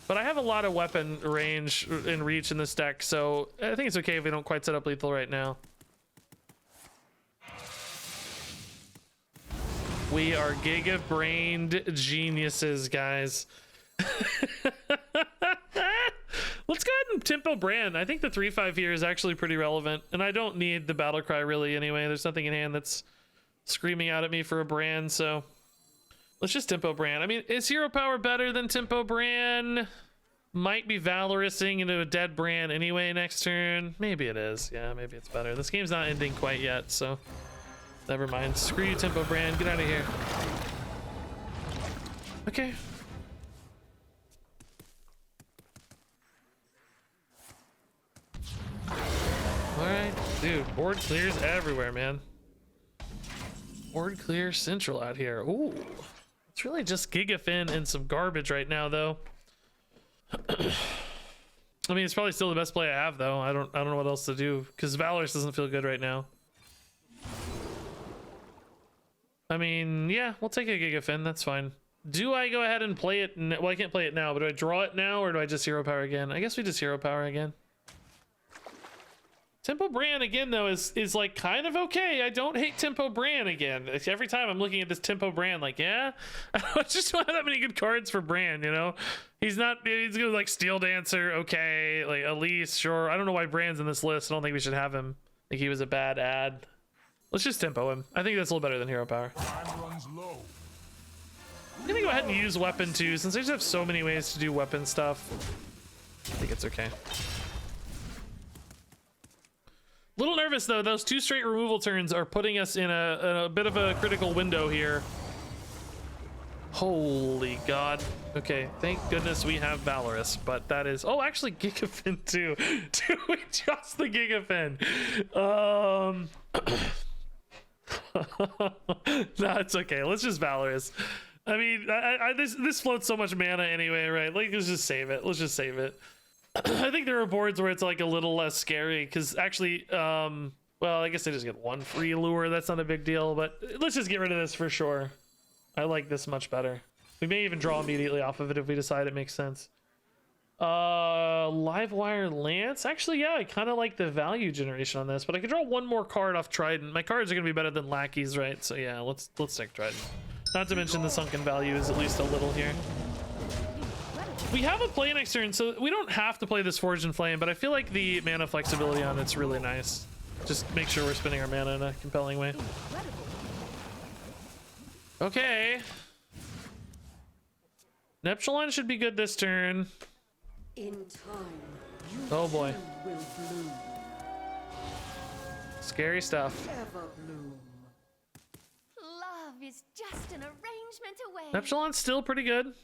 But I have a lot of weapon range and reach in this deck, so I think it's okay if we don't quite set up lethal right now. We are giga-brained geniuses, guys. Let's go ahead and tempo Brand. I think the 3/5 here is actually pretty relevant, and I don't need the battle cry really anyway. There's nothing in hand that's screaming out at me for a Brand, so let's just tempo Brand. I mean, is hero power better than tempo Brand? Might be Valorising into a dead Brand anyway next turn. Maybe it is. Yeah, maybe it's better. This game's not ending quite yet, so never mind. Screw you, tempo Brand. Get out of here. Okay. Alright, dude, board clears everywhere, man. Board clear central out here. Ooh, it's really just Gigafin and some garbage right now, though. I mean, it's probably still the best play I have, though. I don't know what else to do because Valorous doesn't feel good right now. I mean, yeah, we'll take a Gigafin. That's fine. Do I go ahead and play it? Well, I can't play it now, but do I draw it now or do I just hero power again? I guess we just hero power again. Tempo Brand again, though, is like kind of okay. I don't hate Tempo Brand again. Every time I'm looking at this Tempo Brand, like, yeah, I just don't have that many good cards for Brand, you know? He's gonna like Steel Dancer, okay, like Elise, sure. I don't know why Brand's in this list. I don't think we should have him. I think he was a bad ad. Let's just tempo him. I think that's a little better than hero power. Time runs low. I'm gonna go ahead and use weapon too, since I just have so many ways to do weapon stuff. I think it's okay. Little nervous though, those 2 straight removal turns are putting us in a bit of a critical window here. Holy god. Okay, thank goodness we have Valorous, but that is, oh, actually Gigafin too. Do we just the Gigafin? No, it's okay, let's just Valorous. I mean, this floats so much mana anyway, right? Like, let's just save it. Let's just save it. I think there are boards where it's like a little less scary because actually, well, I guess they just get 1 free lure. That's not a big deal, but let's just get rid of this for sure. I like this much better. We may even draw immediately off of it if we decide it makes sense. Livewire Lance. Actually, yeah, I kind of like the value generation on this, but I could draw 1 more card off Trident. My cards are gonna be better than Lackeys, right? So yeah, let's take Trident. Not to mention the sunken value is at least a little here. We have a play next turn, so we don't have to play this Forge and Flame, but I feel like the mana flexibility on it's really nice. Just make sure we're spending our mana in a compelling way. Okay. Neptulon should be good this turn. In time, Oh boy. will bloom, Scary stuff. ever bloom. Love is just an arrangement away. Neptulon's still pretty good.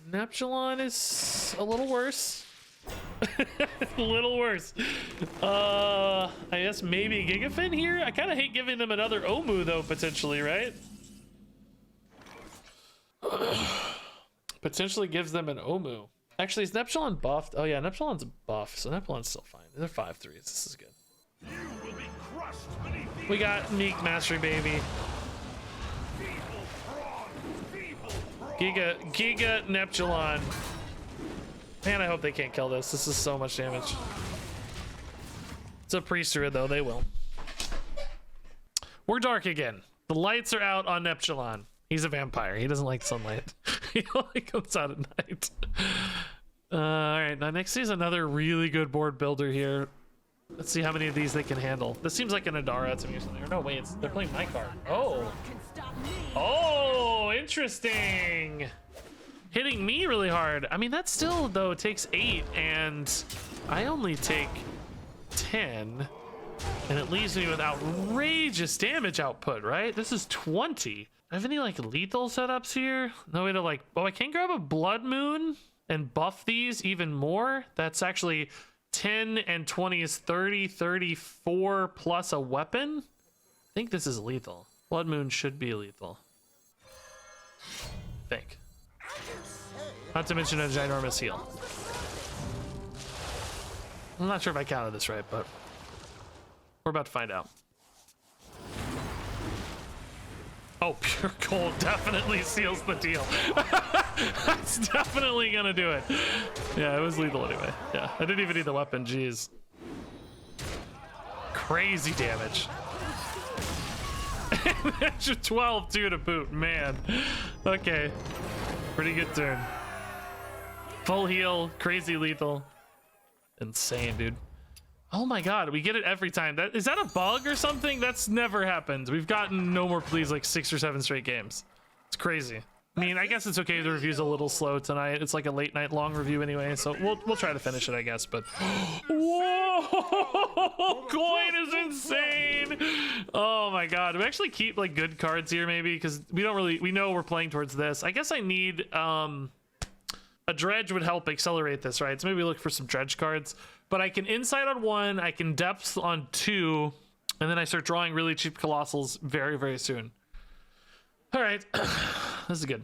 Neptulon is a little worse. A little worse. I guess maybe Gigafin here. I kind of hate giving them another Omu though, potentially, right? Potentially gives them an Omu. Actually, is Neptulon buffed? Oh yeah, Neptulon's buff, so Neptulon's still fine. They're 5/3s. This is good. You will be crushed beneath the We got Meek Mastery Baby. Giga Neptulon. Man, I hope they can't kill this. This is so much damage. It's a priest druid though, they will. We're dark again. The lights are out on Neptulon. He's a vampire. He doesn't like sunlight. He only comes out at night. All right, now next is another really good board builder here. Let's see how many of these they can handle. This seems like an Adara to me or something. Or no, wait, they're playing my card. Oh. Oh, interesting. Hitting me really hard. I mean, that still, though, takes 8, and I only take 10. And it leaves me with outrageous damage output, right? This is 20. I have any, like, lethal setups here? No way to, like... Oh, I can grab a Blood Moon and buff these even more? That's actually 10 and 20 is 30, 34 plus a weapon. I think this is lethal. Blood Moon should be lethal. I think. Not to mention a ginormous heal. I'm not sure if I counted this right, but we're about to find out. Oh, pure gold definitely seals the deal. That's definitely gonna do it. Yeah, it was lethal anyway. Yeah, I didn't even need the weapon. Jeez. Crazy damage. Extra 12 too to boot, man. Okay, pretty good turn. Full heal, crazy lethal. Insane, dude. Oh my god, we get it every time. Is that a bug or something? That's never happened. We've gotten no more pleas like 6 or 7 straight games. It's crazy. I mean, I guess it's okay. The review's a little slow tonight. It's like a late night long review anyway, so we'll try to finish it, I guess. But whoa, coin is insane. Oh my god, do we actually keep like good cards here maybe? Because we know we're playing towards this. I guess I need a dredge would help accelerate this, right? So maybe look for some dredge cards. But I can insight on 1, I can depth on 2, and then I start drawing really cheap colossals very, very soon. All right, this is good.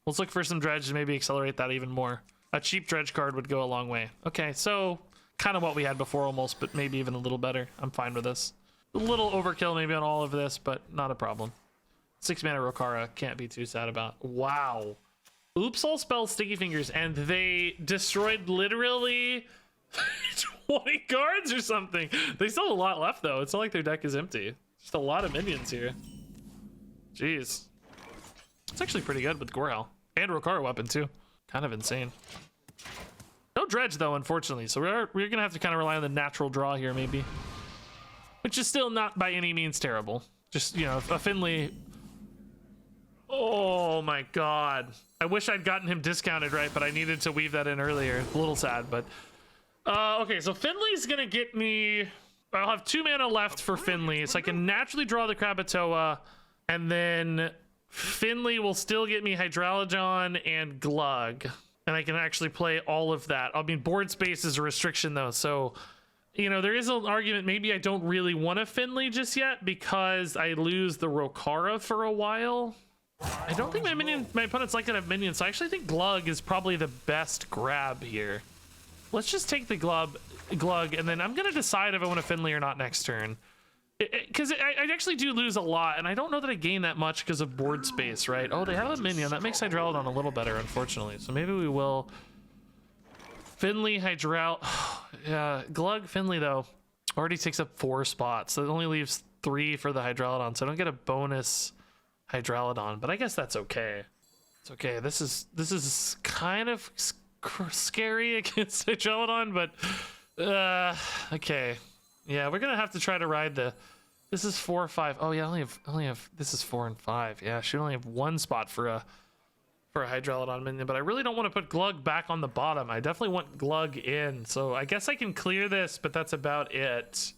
Let's look for some dredge and maybe accelerate that even more. A cheap dredge card would go a long way. Okay, so kind of what we had before almost, but maybe even a little better. I'm fine with this. A little overkill maybe on all of this, but not a problem. 6 mana Rokara, can't be too sad about. Wow. Oops, all spells Sticky Fingers, and they destroyed literally 20 cards or something. They still have a lot left though. It's not like their deck is empty. Just a lot of minions here. Jeez. It's actually pretty good with Gorehowl. And Rokara weapon too. Kind of insane. No dredge though, unfortunately. So we're gonna have to kind of rely on the natural draw here maybe. Which is still not by any means terrible. Just, you know, a Finley. Oh my god. I wish I'd gotten him discounted, right? But I needed to weave that in earlier. A little sad, but okay, so Finley's gonna get me. I'll have 2 mana left for Finley, so I can naturally draw the Krakatoa, and then Finley will still get me Hydralodon and Glug, and I can actually play all of that. I mean, board space is a restriction though, so you know there is an argument. Maybe I don't really want a Finley just yet because I lose the Rokara for a while. I don't think my opponent's like to have minions, so I actually think Glug is probably the best grab here. Let's just take the Glug, and then I'm gonna decide if I want a Finley or not next turn. Because I actually do lose a lot, and I don't know that I gain that much because of board space, right? Oh, they have a minion. That makes Hydralodon a little better, unfortunately. So maybe we will. Finley, yeah, Glug, Finley, though, already takes up 4 spots. So it only leaves 3 for the Hydralodon, so I don't get a bonus Hydralodon, but I guess that's okay. It's okay. This is kind of scary against Hydralodon, but okay. Yeah, we're gonna have to try to ride the. This is 4 or 5. Oh yeah, I only have. This is 4 and 5. Yeah, I should only have 1 spot for a Hydralodon minion, but I really don't want to put Glug back on the bottom. I definitely want Glug in, so I guess I can clear this, but that's about it.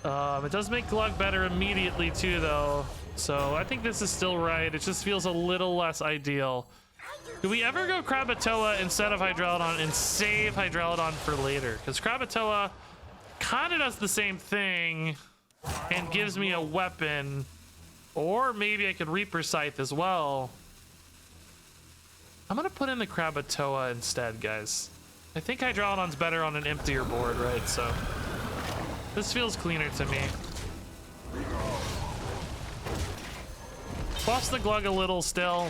It does make Glug better immediately too, though. So I think this is still right. It just feels a little less ideal. Do we ever go Krakatoa instead of Hydralodon and save Hydralodon for later? Because Krakatoa kind of does the same thing and gives me a weapon. Or maybe I could Reaper Scythe as well. I'm going to put in the Krakatoa instead, guys. I think Hydralodon's better on an emptier board, right? So this feels cleaner to me. Buffs the Glug a little still.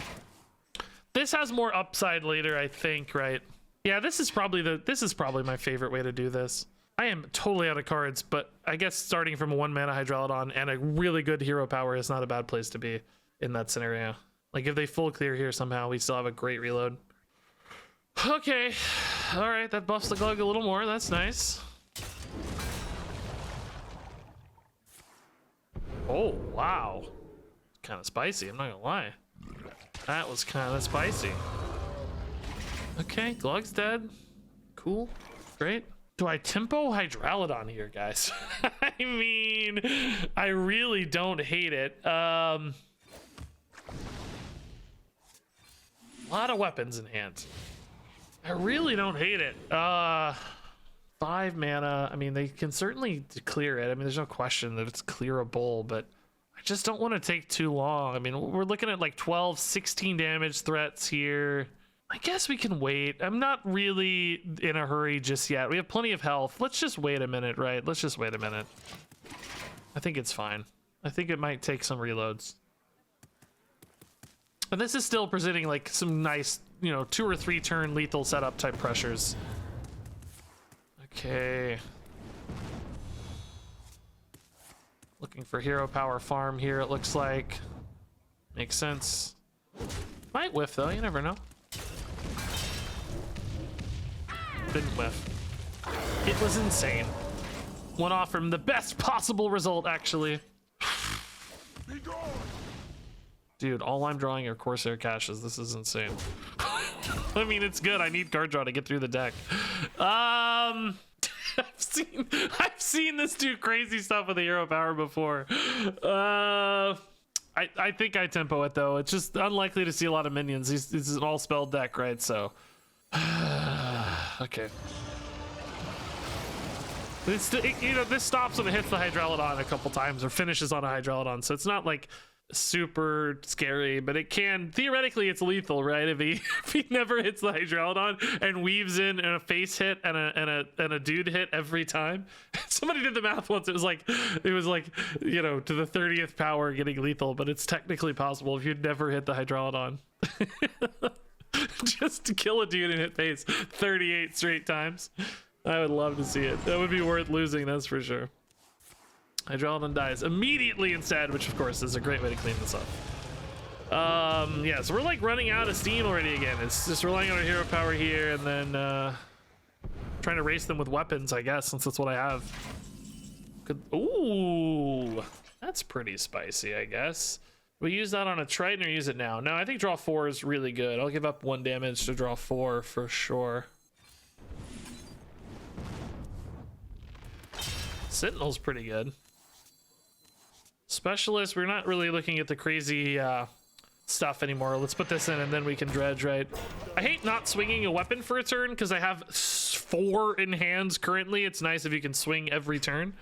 This has more upside later, I think, right? Yeah, this is probably my favorite way to do this. I am totally out of cards, but I guess starting from a 1 mana Hydralodon and a really good hero power is not a bad place to be in that scenario. Like if they full clear here somehow, we still have a great reload. Okay, all right, that buffs the Glug a little more. That's nice. Oh wow. Kind of spicy, I'm not gonna lie. That was kind of spicy. Okay, Glug's dead. Cool, great. Do I tempo Hydralodon here, guys? I mean, I really don't hate it. A lot of weapons in hand. I really don't hate it. 5 mana. I mean, they can certainly clear it. I mean, there's no question that it's clearable, but I just don't want to take too long. I mean, we're looking at like 12, 16 damage threats here. I guess we can wait. I'm not really in a hurry just yet. We have plenty of health. Let's just wait a minute, right? Let's just wait a minute. I think it's fine. I think it might take some reloads. But this is still presenting like some nice, you know, 2 or 3 turn lethal setup type pressures. Okay. Looking for hero power farm here, it looks like. Makes sense. Might whiff though, you never know. Didn't whiff. It was insane. One off from the best possible result, actually. Dude, all I'm drawing are Corsair caches. This is insane. I mean, it's good. I need card draw to get through the deck. I've seen this do crazy stuff with the hero power before. I think I tempo it though. It's just unlikely to see a lot of minions. This is an all spell deck, right? So, okay. This stops when it hits the Hydralodon a couple times or finishes on a Hydralodon, so it's not like super scary, but it can theoretically it's lethal, right? If he never hits the Hydralodon and weaves in a face hit and a dude hit every time. Somebody did the math once. It was like you know, to the 30th power getting lethal, but it's technically possible if you never hit the Hydralodon. Just to kill a dude and hit face 38 straight times. I would love to see it. That would be worth losing, that's for sure. Hydralodon dies immediately instead, which of course is a great way to clean this up. Yeah, so we're like running out of steam already again. It's just relying on our hero power here and then trying to race them with weapons, I guess, since that's what I have. Ooh, that's pretty spicy, I guess. We use that on a Triton or use it now? No, I think draw 4 is really good. I'll give up 1 damage to draw 4 for sure. Sentinel's pretty good. Specialist, we're not really looking at the crazy stuff anymore. Let's put this in and then we can dredge, right? I hate not swinging a weapon for a turn because I have 4 in hands currently. It's nice if you can swing every turn.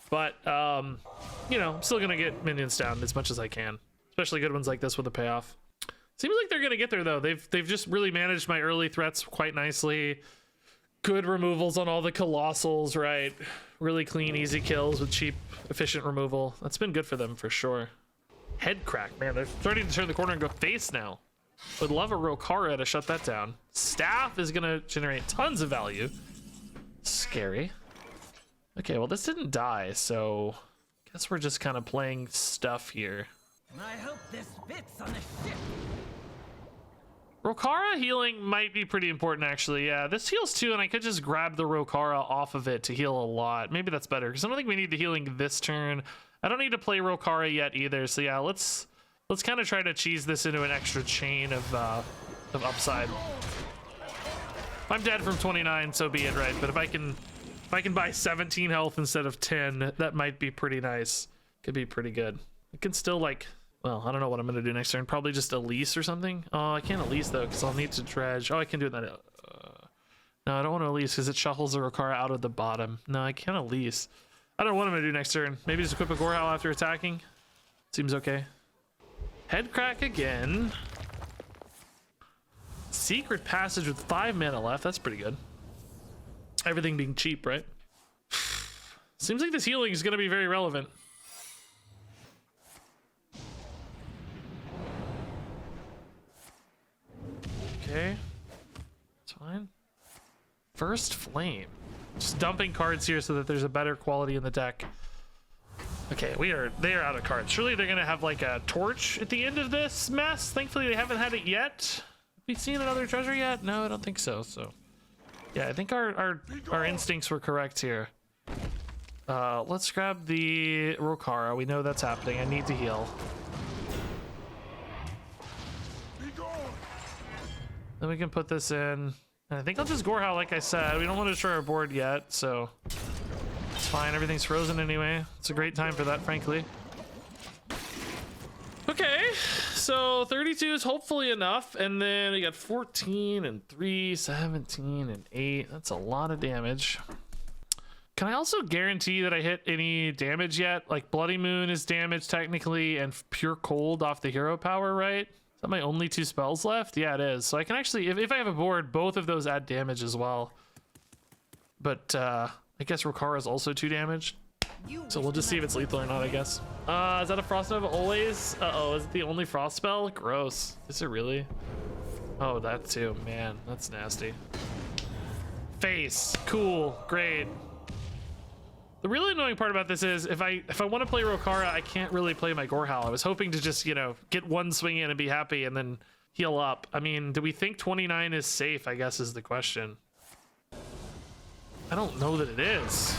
But, you know, I'm still going to get minions down as much as I can. Especially good ones like this with a payoff. Seems like they're going to get there, though. They've just really managed my early threats quite nicely. Good removals on all the colossals, right? Really clean, easy kills with cheap, efficient removal. That's been good for them for sure. Head crack, man. They're starting to turn the corner and go face now. Would love a Rokara to shut that down. Staff is gonna generate tons of value. Scary. Okay, well this didn't die, so guess we're just kind of playing stuff here. I hope this fits on the ship. Rokara healing might be pretty important, actually. Yeah, this heals too, and I could just grab the Rokara off of it to heal a lot. Maybe that's better, because I don't think we need the healing this turn. I don't need to play Rokara yet either, so yeah, let's kind of try to cheese this into an extra chain of upside. If I'm dead from 29, so be it, right? But if I can buy 17 health instead of 10, that might be pretty nice. Could be pretty good. It can still, like... Well, I don't know what I'm going to do next turn. Probably just Elise or something. Oh, I can't Elise, though, because I'll need to dredge. Oh, I can do that. No, I don't want to Elise, because it shuffles the Rokara out of the bottom. No, I can't Elise. I don't know what I'm going to do next turn. Maybe just equip a Gorehowl after attacking. Seems okay. Head crack again. Secret passage with 5 mana left. That's pretty good. Everything being cheap, right? Seems like this healing is going to be very relevant. Okay, it's fine. First Flame. Just dumping cards here so that there's a better quality in the deck. Okay, they are out of cards. Surely they're gonna have like a torch at the end of this mess. Thankfully they haven't had it yet. Have we seen another treasure yet? No, I don't think so. So yeah, I think our instincts were correct here. Let's grab the Rokara. We know that's happening. I need to heal. Then we can put this in. And I think I'll just Gorehowl like I said. We don't want to destroy our board yet, so it's fine. Everything's frozen anyway. It's a great time for that, frankly. Okay, so 32 is hopefully enough. And then we got 14 and 3, 17 and 8. That's a lot of damage. Can I also guarantee that I hit any damage yet? Like Bloody Moon is damaged technically, and Pure Cold off the hero power, right? Is that my only 2 spells left? Yeah, it is. So I can actually, if I have a board, both of those add damage as well. But I guess Rokara is also 2 damage. So we'll just see if it's lethal or not, I guess. Is that a Frost Nova always? Uh-oh, is it the only frost spell? Gross. Is it really? Oh, that too. Man, that's nasty. Face. Cool. Great. The really annoying part about this is if I want to play Rokara, I can't really play my Gorehowl. I was hoping to just, you know, get one swing in and be happy and then heal up. I mean, do we think 29 is safe, I guess is the question. I don't know that it is.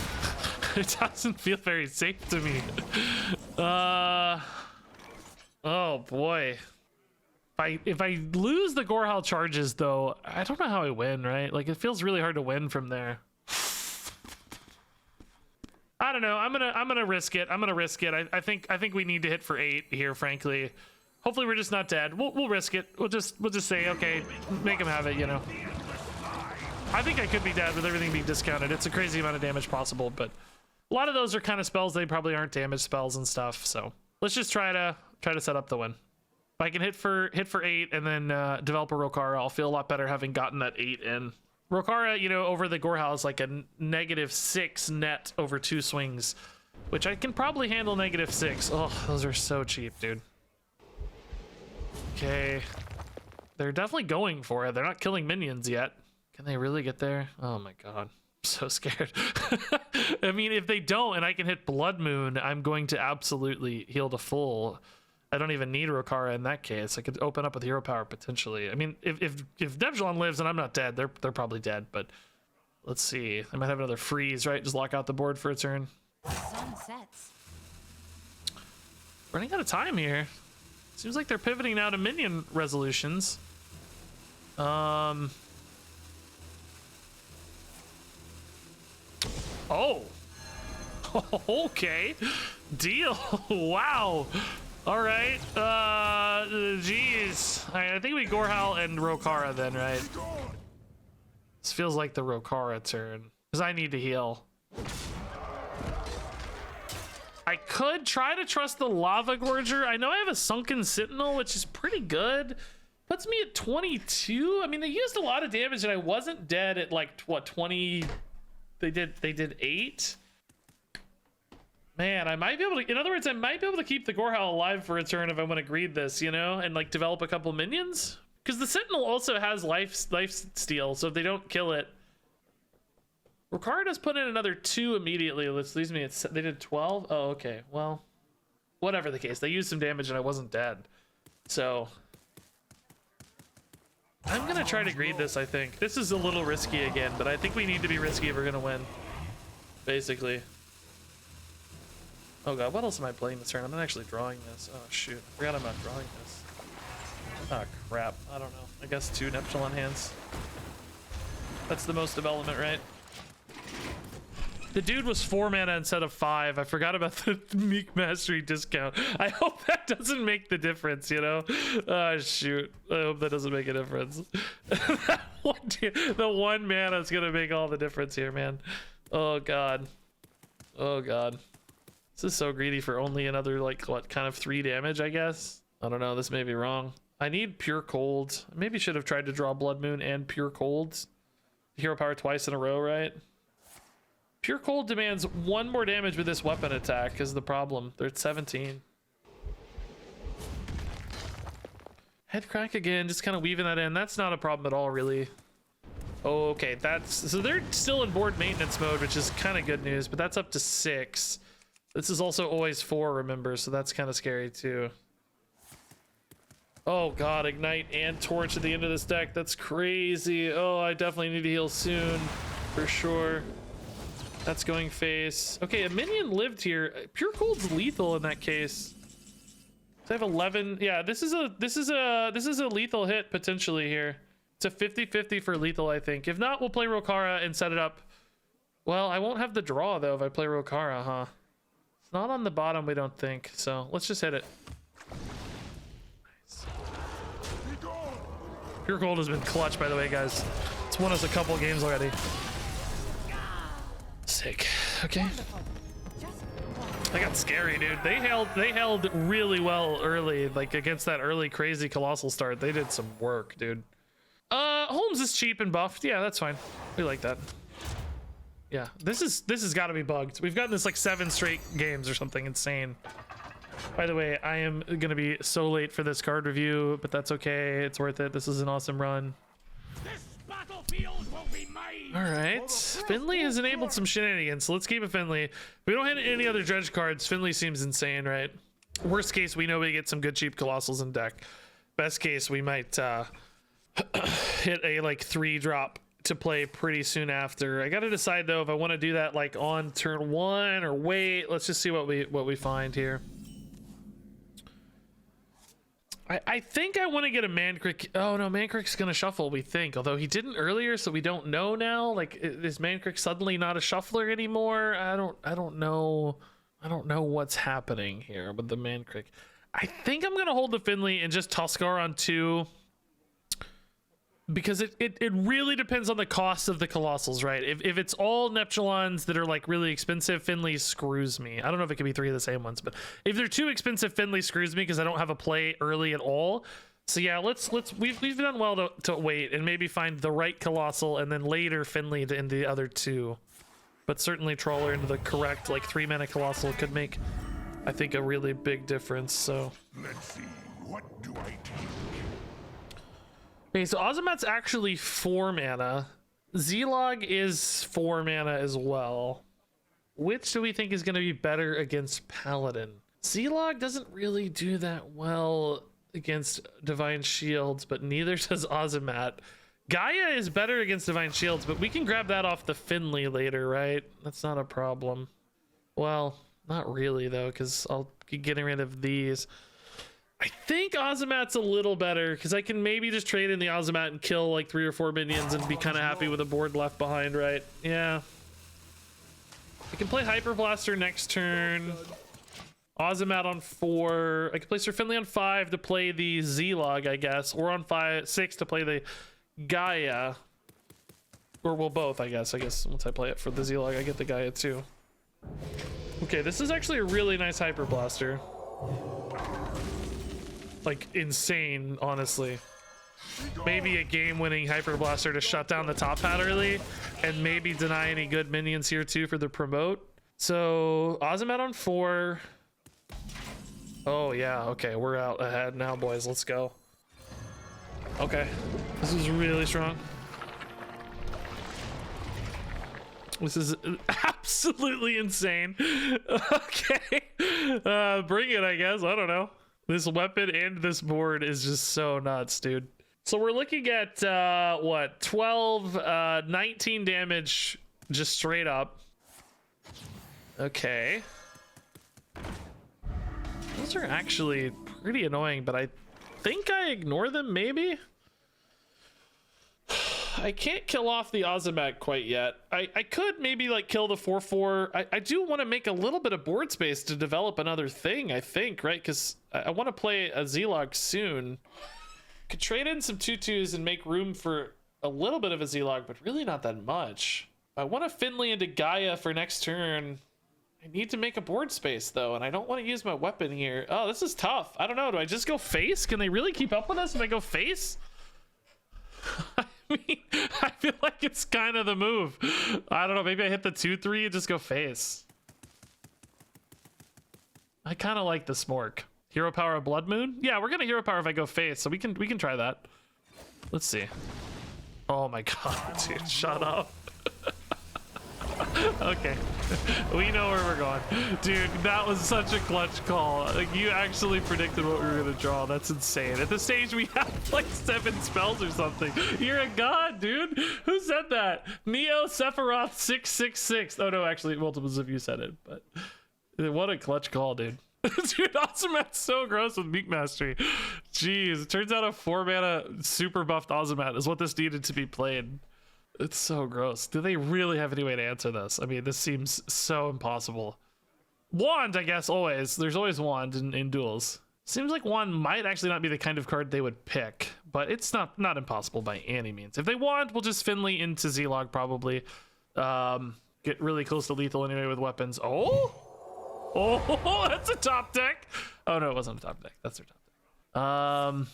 It doesn't feel very safe to me. Oh boy. If I lose the Gorehowl charges though, I don't know how I win, right? Like it feels really hard to win from there. I don't know. I'm gonna risk it. I think we need to hit for 8 here, frankly. Hopefully we're just not dead. We'll risk it. We'll just say, okay, make him have it, you know. I think I could be dead with everything being discounted. It's a crazy amount of damage possible, but a lot of those are kind of spells. They probably aren't damage spells and stuff. So let's just try to set up the win. If I can hit for 8 and then develop a Rokara, I'll feel a lot better having gotten that 8 in. Rokara, you know, over the Gorehowl is like a -6 net over 2 swings, which I can probably handle -6. Oh, those are so cheap, dude. Okay. They're definitely going for it. They're not killing minions yet. Can they really get there? Oh my god. I'm so scared. I mean, if they don't and I can hit Blood Moon, I'm going to absolutely heal to full. I don't even need Rokara in that case. I could open up with hero power potentially. I mean, if Devjalon lives and I'm not dead, they're probably dead, but let's see. I might have another freeze, right? Just lock out the board for a turn. Sun sets. Running out of time here. Seems like they're pivoting now to minion resolutions. Oh. Okay. Deal. Wow. All right. Jeez. I think we Gorehowl and Rokara then, right? This feels like the Rokara turn because I need to heal. I could try to trust the Lava Gorger. I know I have a Sunken Sentinel, which is pretty good. Puts me at 22. I mean, they used a lot of damage and I wasn't dead at like what 20. They did 8. Man, I might be able to, in other words, I might be able to keep the Gorehowl alive for a turn if I want to greed this, you know, and like develop a couple minions. Because the Sentinel also has life steal, so if they don't kill it. Rokara does put in another 2 immediately, which leaves me at, they did 12? Oh, okay, well, whatever the case. They used some damage and I wasn't dead. So, I'm gonna try to greed this, I think. This is a little risky again, but I think we need to be risky if we're gonna win. Basically. Oh god, what else am I playing this turn? I'm not actually drawing this. Oh shoot, I forgot I'm not drawing this. Oh crap, I don't know. I guess 2 Neptulon hands. That's the most development, right? The dude was 4 mana instead of 5. I forgot about the Meek Mastery discount. I hope that doesn't make the difference, you know? Oh shoot, I hope that doesn't make a difference. The 1 mana is gonna make all the difference here, man. Oh god. Oh god. This is so greedy for only another, like, what, kind of 3 damage, I guess? I don't know, this may be wrong. I need Pure Cold. Maybe should have tried to draw Blood Moon and Pure Cold. Hero power twice in a row, right? Pure Cold demands 1 more damage with this weapon attack is the problem. They're at 17. Head crack again, just kind of weaving that in. That's not a problem at all, really. Oh, okay, so they're still in board maintenance mode, which is kind of good news, but that's up to 6. This is also always 4, remember, so that's kind of scary too. Oh god, Ignite and Torch at the end of this deck. That's crazy. Oh, I definitely need to heal soon, for sure. That's going face. Okay, a minion lived here. Pure Cold's lethal in that case. So I have 11. Yeah, this is a lethal hit potentially here. It's a 50-50 for lethal, I think. If not, we'll play Rokara and set it up. Well, I won't have the draw though if I play Rokara, huh? It's not on the bottom, we don't think. So let's just hit it. Nice. Pure Cold has been clutch, by the way, guys. It's won us a couple games already. Sick. Okay. That got scary, dude. They held really well early, like against that early crazy colossal start. They did some work, dude. Holmes is cheap and buffed. Yeah, that's fine. We like that. Yeah, this has got to be bugged. We've gotten this like 7 straight games or something insane. By the way, I am gonna be so late for this card review, but that's okay. It's worth it. This is an awesome run. This battlefield will be mine. All right, Finley has enabled some shenanigans, so let's keep it Finley. If we don't hit any other dredge cards, Finley seems insane, right? Worst case, we know we get some good cheap colossals in deck. Best case, we might hit a like 3-drop to play pretty soon after. I gotta decide though if I want to do that like on turn 1 or wait. Let's just see what we find here. I think I want to get a Mancrick. Oh no, Mancrick's gonna shuffle, we think. Although he didn't earlier, so we don't know now. Like, is Mancrick suddenly not a shuffler anymore? I don't know. I don't know what's happening here with the Mancrick. I think I'm gonna hold the Finley and just Tuskar on 2. Because it really depends on the cost of the colossals, right? If it's all Neptulons that are like really expensive, Finley screws me. I don't know if it could be 3 of the same ones, but if they're too expensive, Finley screws me because I don't have a play early at all. So yeah, we've done well to wait and maybe find the right colossal and then later Finley in the other 2. But certainly Trawler into the correct like 3-mana colossal could make, I think, a really big difference. So Let's see. What do I take? okay, so Ozumat's actually 4 mana. Z-Log is 4 mana as well. Which do we think is going to be better against Paladin? Z-Log doesn't really do that well against Divine Shields, but neither does Ozumat. Gaia is better against Divine Shields, but we can grab that off the Finley later, right? That's not a problem. Well, not really though, because I'll be getting rid of these. I think Ozumat's a little better because I can maybe just trade in the Ozumat and kill like 3 or 4 minions and be kind of happy with a board left behind, right? Yeah. I can play Hyper Blaster next turn. Ozumat on 4. I can play Sir Finley on 5 to play the Z-Log, I guess, or on 6 to play the Gaia. Or well, both, I guess. Once I play it for the Z-Log, I get the Gaia too. Okay, this is actually a really nice Hyper Blaster. Like insane, honestly. Maybe a game-winning Hyper Blaster to shut down the top hat early and maybe deny any good minions here too for the promote. So Ozumat on 4. Oh yeah, okay, we're out ahead now, boys. Let's go. Okay, this is really strong. This is absolutely insane. Okay, bring it, I guess. I don't know. This weapon and this board is just so nuts, dude. So we're looking at what, 12, 19 damage just straight up. Okay. Those are actually pretty annoying, but I think I ignore them maybe. I can't kill off the Ozumat quite yet. I could maybe like kill the 4/4. I do want to make a little bit of board space to develop another thing, I think, right? Because I want to play a Z-Log soon. Could trade in some 2/2s and make room for a little bit of a Z-Log, but really not that much. I want to Finley into Gaia for next turn. I need to make a board space though, and I don't want to use my weapon here. Oh, this is tough. I don't know. Do I just go face? Can they really keep up with us if I go face? I mean, I feel like it's kind of the move. I don't know. Maybe I hit the 2/3 and just go face. I kind of like the Smork. Hero power of Blood Moon? Yeah, we're gonna hero power if I go face, so we can try that. Let's see. Oh my god, dude, shut up. Okay, we know where we're going. Dude, that was such a clutch call. Like, you actually predicted what we were gonna draw. That's insane. At this stage, we have like 7 spells or something. You're a god, dude. Who said that? Neo Sephiroth 666. Oh no, actually, multiples of you said it, but what a clutch call, dude. Dude, Ozumat's so gross with Meek Mastery. Jeez, it turns out a 4-mana super buffed Ozumat is what this needed to be played. It's so gross. Do they really have any way to answer this? I mean, this seems so impossible. Wand, I guess, always. There's always Wand in duels. Seems like Wand might actually not be the kind of card they would pick, but it's not impossible by any means. If they want, we'll just Finley into Z-Log probably. God, get really close to lethal anyway with weapons. Oh, that's a top deck. Oh no, it wasn't a top deck. That's their top deck.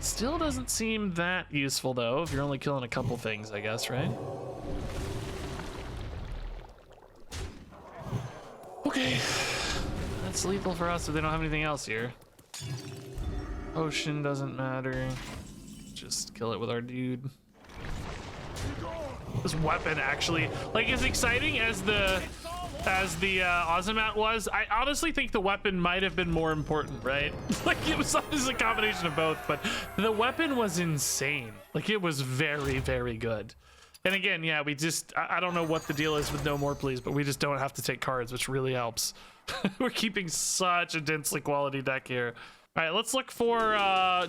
Still doesn't seem that useful though. If you're only killing a couple things, I guess, right? Okay, that's lethal for us if they don't have anything else here. Potion doesn't matter. Just kill it with our dude. This weapon actually, like, as exciting as the Ozumat was, I honestly think the weapon might have been more important, right? Like, it was a combination of both, but the weapon was insane. Like, it was very, very good. And again, yeah, we just, I don't know what the deal is with no more please, but we just don't have to take cards, which really helps. We're keeping such a densely quality deck here. All right, let's look for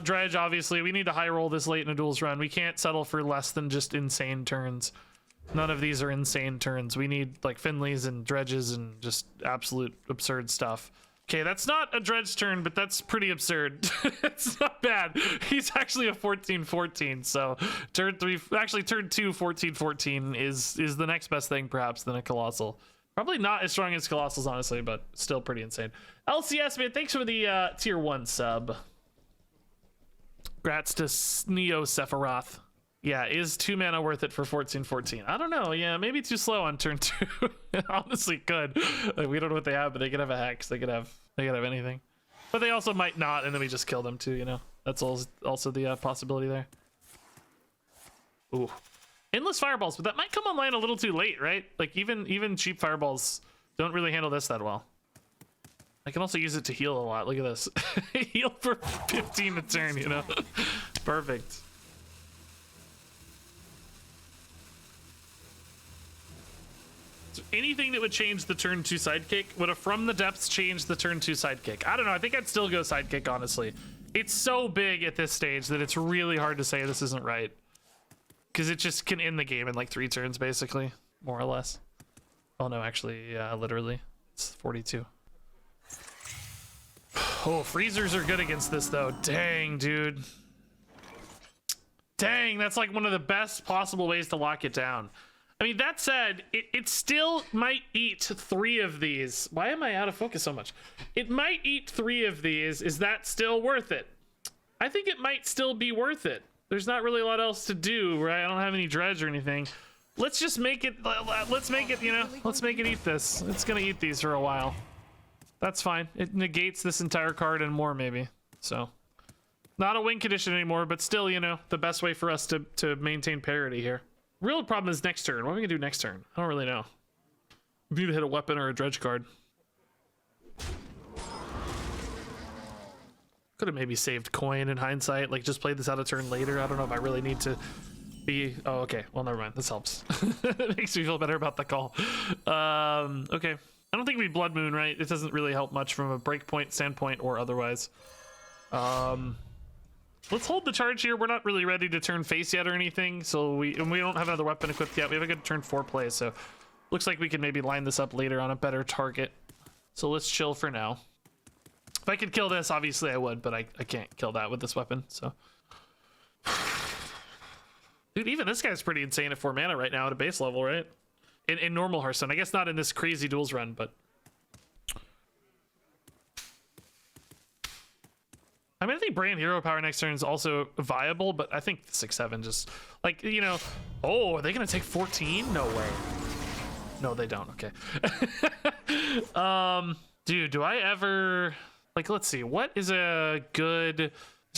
Dredge, obviously. We need to high roll this late in a duels run. We can't settle for less than just insane turns. None of these are insane turns. We need like Finleys and Dredges and just absolute absurd stuff. Okay, that's not a Dredge turn, but that's pretty absurd. It's not bad. He's actually a 14-14, so turn 3, actually turn 2, 14-14 is the next best thing perhaps than a Colossal. Probably not as strong as Colossals, honestly, but still pretty insane. LCS, man, thanks for the tier 1 sub. Grats to Neo Sephiroth. Yeah, is 2 mana worth it for 14-14? I don't know. Yeah, maybe too slow on turn 2. Honestly, could. Like, we don't know what they have, but they could have a hex. They could have anything. But they also might not, and then we just kill them too, you know? That's also the possibility there. Ooh. Endless fireballs, but that might come online a little too late, right? Like, even cheap fireballs don't really handle this that well. I can also use it to heal a lot. Look at this. Heal for 15 a turn, you know? Perfect. So anything that would change the turn 2 sidekick would have From the Depths changed the turn 2 sidekick. I don't know. I think I'd still go sidekick, honestly. It's so big at this stage that it's really hard to say this isn't right. Because it just can end the game in like 3 turns, basically, more or less. Oh no, actually, yeah, literally, it's 42. Oh, freezers are good against this though. Dang, dude. Dang, that's like one of the best possible ways to lock it down. I mean, that said, it still might eat 3 of these. Why am I out of focus so much? It might eat 3 of these. Is that still worth it? I think it might still be worth it. There's not really a lot else to do, right? I don't have any dredge or anything. Let's just make it, let's make it, you know, let's make it eat this. It's gonna eat these for a while. That's fine. It negates this entire card and more, maybe. So, not a win condition anymore, but still, you know, the best way for us to maintain parity here. Real problem is next turn. What are we gonna do next turn? I don't really know. We need to hit a weapon or a dredge card. Could have maybe saved coin in hindsight, like just played this out a turn later. I don't know if I really need to be, oh, okay, well, never mind, this helps. It makes me feel better about the call. Okay, I don't think we Blood Moon, right? It doesn't really help much from a breakpoint standpoint or otherwise. Let's hold the charge here. We're not really ready to turn face yet or anything, so we don't have another weapon equipped yet. We have a good turn 4 play, so looks like we can maybe line this up later on a better target. So let's chill for now. If I could kill this, obviously I would, but I can't kill that with this weapon, so. Dude, even this guy's pretty insane at 4 mana right now at a base level, right? In normal Hearthstone. I guess not in this crazy duels run, but. I mean, I think Brand Hero Power next turn is also viable, but I think 6-7 just, like, you know. Oh, are they going to take 14? No way. No, they don't. Okay. Dude, do I ever... Like, let's see, what is a good, is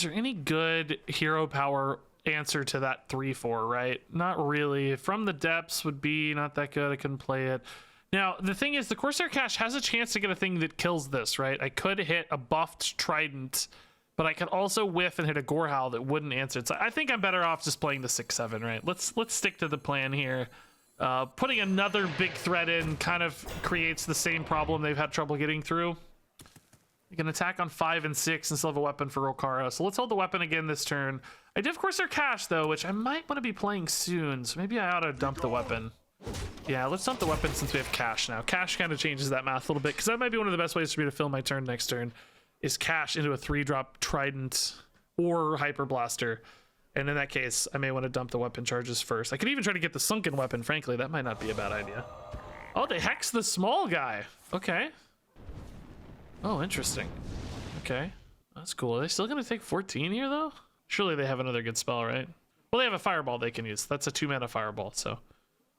there any good hero power answer to that 3-4, right? Not really. From the Depths would be not that good. I couldn't play it. Now, the thing is, the Corsair Cache has a chance to get a thing that kills this, right? I could hit a buffed Trident, but I could also whiff and hit a Gorehowl that wouldn't answer it. So I think I'm better off just playing the 6-7, right? Let's stick to the plan here. Putting another big threat in kind of creates the same problem they've had trouble getting through. You can attack on 5 and 6 and still have a weapon for Rokara. So let's hold the weapon again this turn. I do, of course, their Cache, though, which I might want to be playing soon. So maybe I ought to dump the weapon. Yeah, let's dump the weapon since we have Cache now. Cache kind of changes that math a little bit, because that might be one of the best ways for me to fill my turn next turn, is Cache into a 3-drop Trident or Hyper Blaster. And in that case, I may want to dump the weapon charges first. I could even try to get the sunken weapon, frankly. That might not be a bad idea. Oh, they hex the small guy. Okay. Oh, interesting. Okay. That's cool. Are they still going to take 14 here, though? Surely they have another good spell, right? Well, they have a fireball they can use. That's a 2-mana fireball, so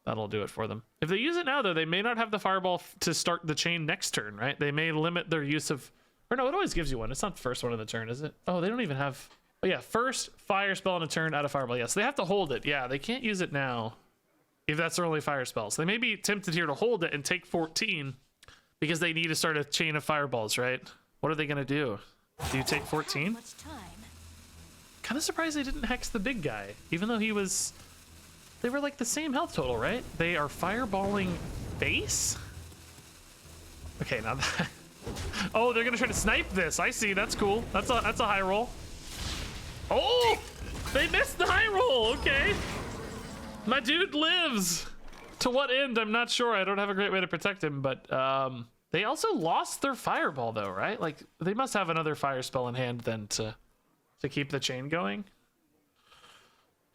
that'll do it for them. If they use it now, though, they may not have the fireball to start the chain next turn, right? They may limit their use of... Or no, it always gives you one. It's not the first one of the turn, is it? Oh, they don't even have... Oh, yeah, first fire spell on a turn, out of fireball. Yes, they have to hold it. Yeah, they can't use it now if that's their only fire spells. They may be tempted here to hold it and take 14 because they need to start a chain of fireballs, right? What are they going to do? Do you take 14? Kind of surprised they didn't hex the big guy, even though he was... They were like the same health total, right? They are fireballing base? Okay, now that... Oh, they're going to try to snipe this. I see. That's cool. That's a high roll. Oh, they missed the high roll. Okay. My dude lives. To what end? I'm not sure. I don't have a great way to protect him, but they also lost their fireball though, right? Like they must have another fire spell in hand then to keep the chain going.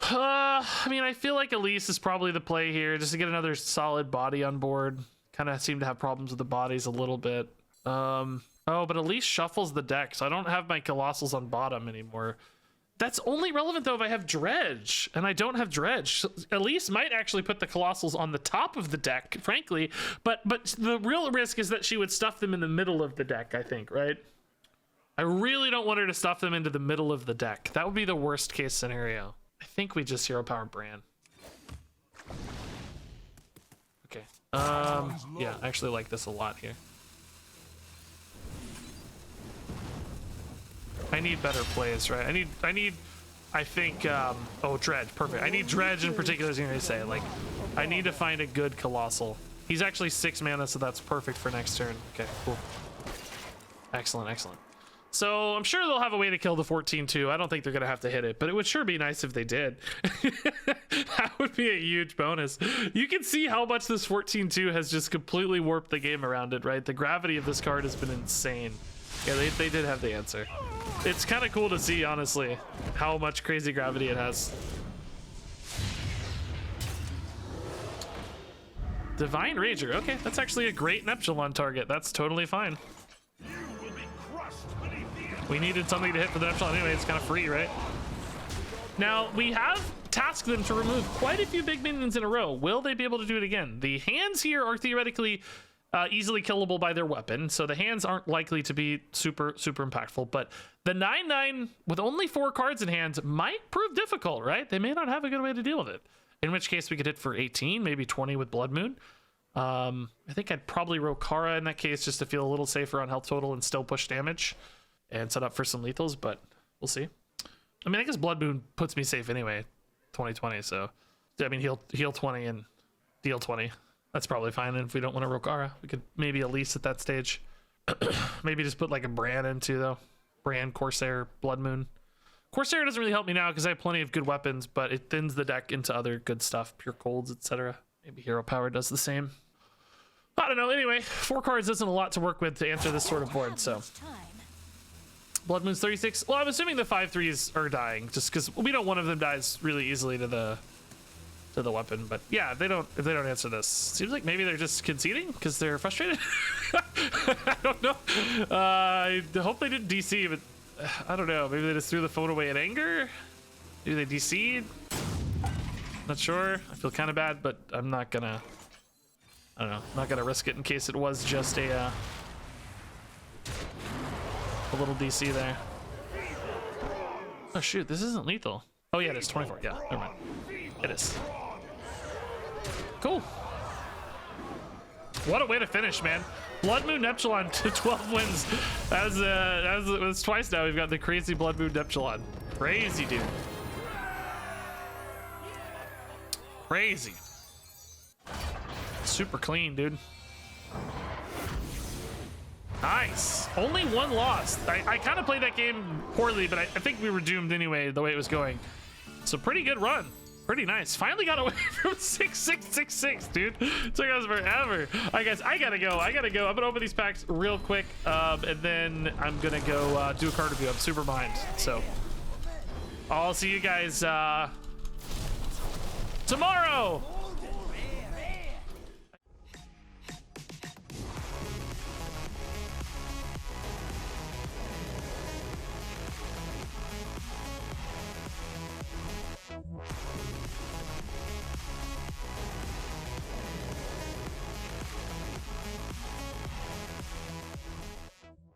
I mean, I feel like Elise is probably the play here just to get another solid body on board. Kind of seem to have problems with the bodies a little bit. Oh, but Elise shuffles the deck, so I don't have my Colossals on bottom anymore. That's only relevant though if I have Dredge, and I don't have Dredge. So Elise might actually put the Colossals on the top of the deck, frankly, but the real risk is that she would stuff them in the middle of the deck, I think, right? I really don't want her to stuff them into the middle of the deck. That would be the worst case scenario. I think we just hero power Bran. Okay. Yeah, I actually like this a lot here. I need better plays, right? I think, oh, Dredge, perfect. I need Dredge in particular, as you're gonna say. Like, I need to find a good Colossal. He's actually 6 mana, so that's perfect for next turn. Okay, cool. Excellent, excellent. So I'm sure they'll have a way to kill the 14-2. I don't think they're gonna have to hit it, but it would sure be nice if they did. That would be a huge bonus. You can see how much this 14-2 has just completely warped the game around it, right? The gravity of this card has been insane. Yeah, they did have the answer. It's kind of cool to see, honestly, how much crazy gravity it has. Divine Rager. Okay, that's actually a great Neptulon target. That's totally fine. We needed something to hit for the Neptulon anyway. It's kind of free, right? Now, we have tasked them to remove quite a few big minions in a row. Will they be able to do it again? The hands here are theoretically... easily killable by their weapon, so the hands aren't likely to be super impactful, but the 9/9 with only 4 cards in hand might prove difficult, right? They may not have a good way to deal with it, in which case we could hit for 18, maybe 20 with Blood Moon. I think I'd probably Rokara in that case just to feel a little safer on health total and still push damage and set up for some lethals, but we'll see. I mean, I guess Blood Moon puts me safe anyway, 20/20, so I mean heal 20 and deal 20. That's probably fine. And if we don't want a Rokara, we could maybe Elise at that stage. Maybe just put like a Bran into though. Bran, Corsair, Blood Moon. Corsair doesn't really help me now because I have plenty of good weapons, but it thins the deck into other good stuff, Pure Colds, etc. Maybe Hero Power does the same. I don't know. Anyway, 4 cards isn't a lot to work with to answer this sort of board, so. Blood Moon's 36. Well, I'm assuming the 5/3s are dying just because we know one of them dies really easily to the weapon, but yeah, if they don't answer this, seems like maybe they're just conceding because they're frustrated. I don't know. I hope they didn't DC, but I don't know. Maybe they just threw the phone away in anger. Maybe they DC'd. Not sure. I feel kind of bad, but I'm not gonna. I don't know. I'm not gonna risk it in case it was just a little DC there. Oh shoot, this isn't lethal. Oh yeah, it is 24. Yeah, never mind. It is. Cool. What a way to finish, man. Blood Moon Neptulon to 12 wins. As it was twice now, we've got the crazy Blood Moon Neptulon. Crazy, dude. Crazy. Super clean, dude. Nice. Only 1 loss. I kind of played that game poorly, but I think we were doomed anyway, the way it was going. It's a pretty good run. Pretty nice. Finally got away from 6-6-6-6, dude. Took us forever. All right, guys, I gotta go. I'm gonna open these packs real quick, and then I'm gonna go do a card review. I'm super behind, so I'll see you guys tomorrow.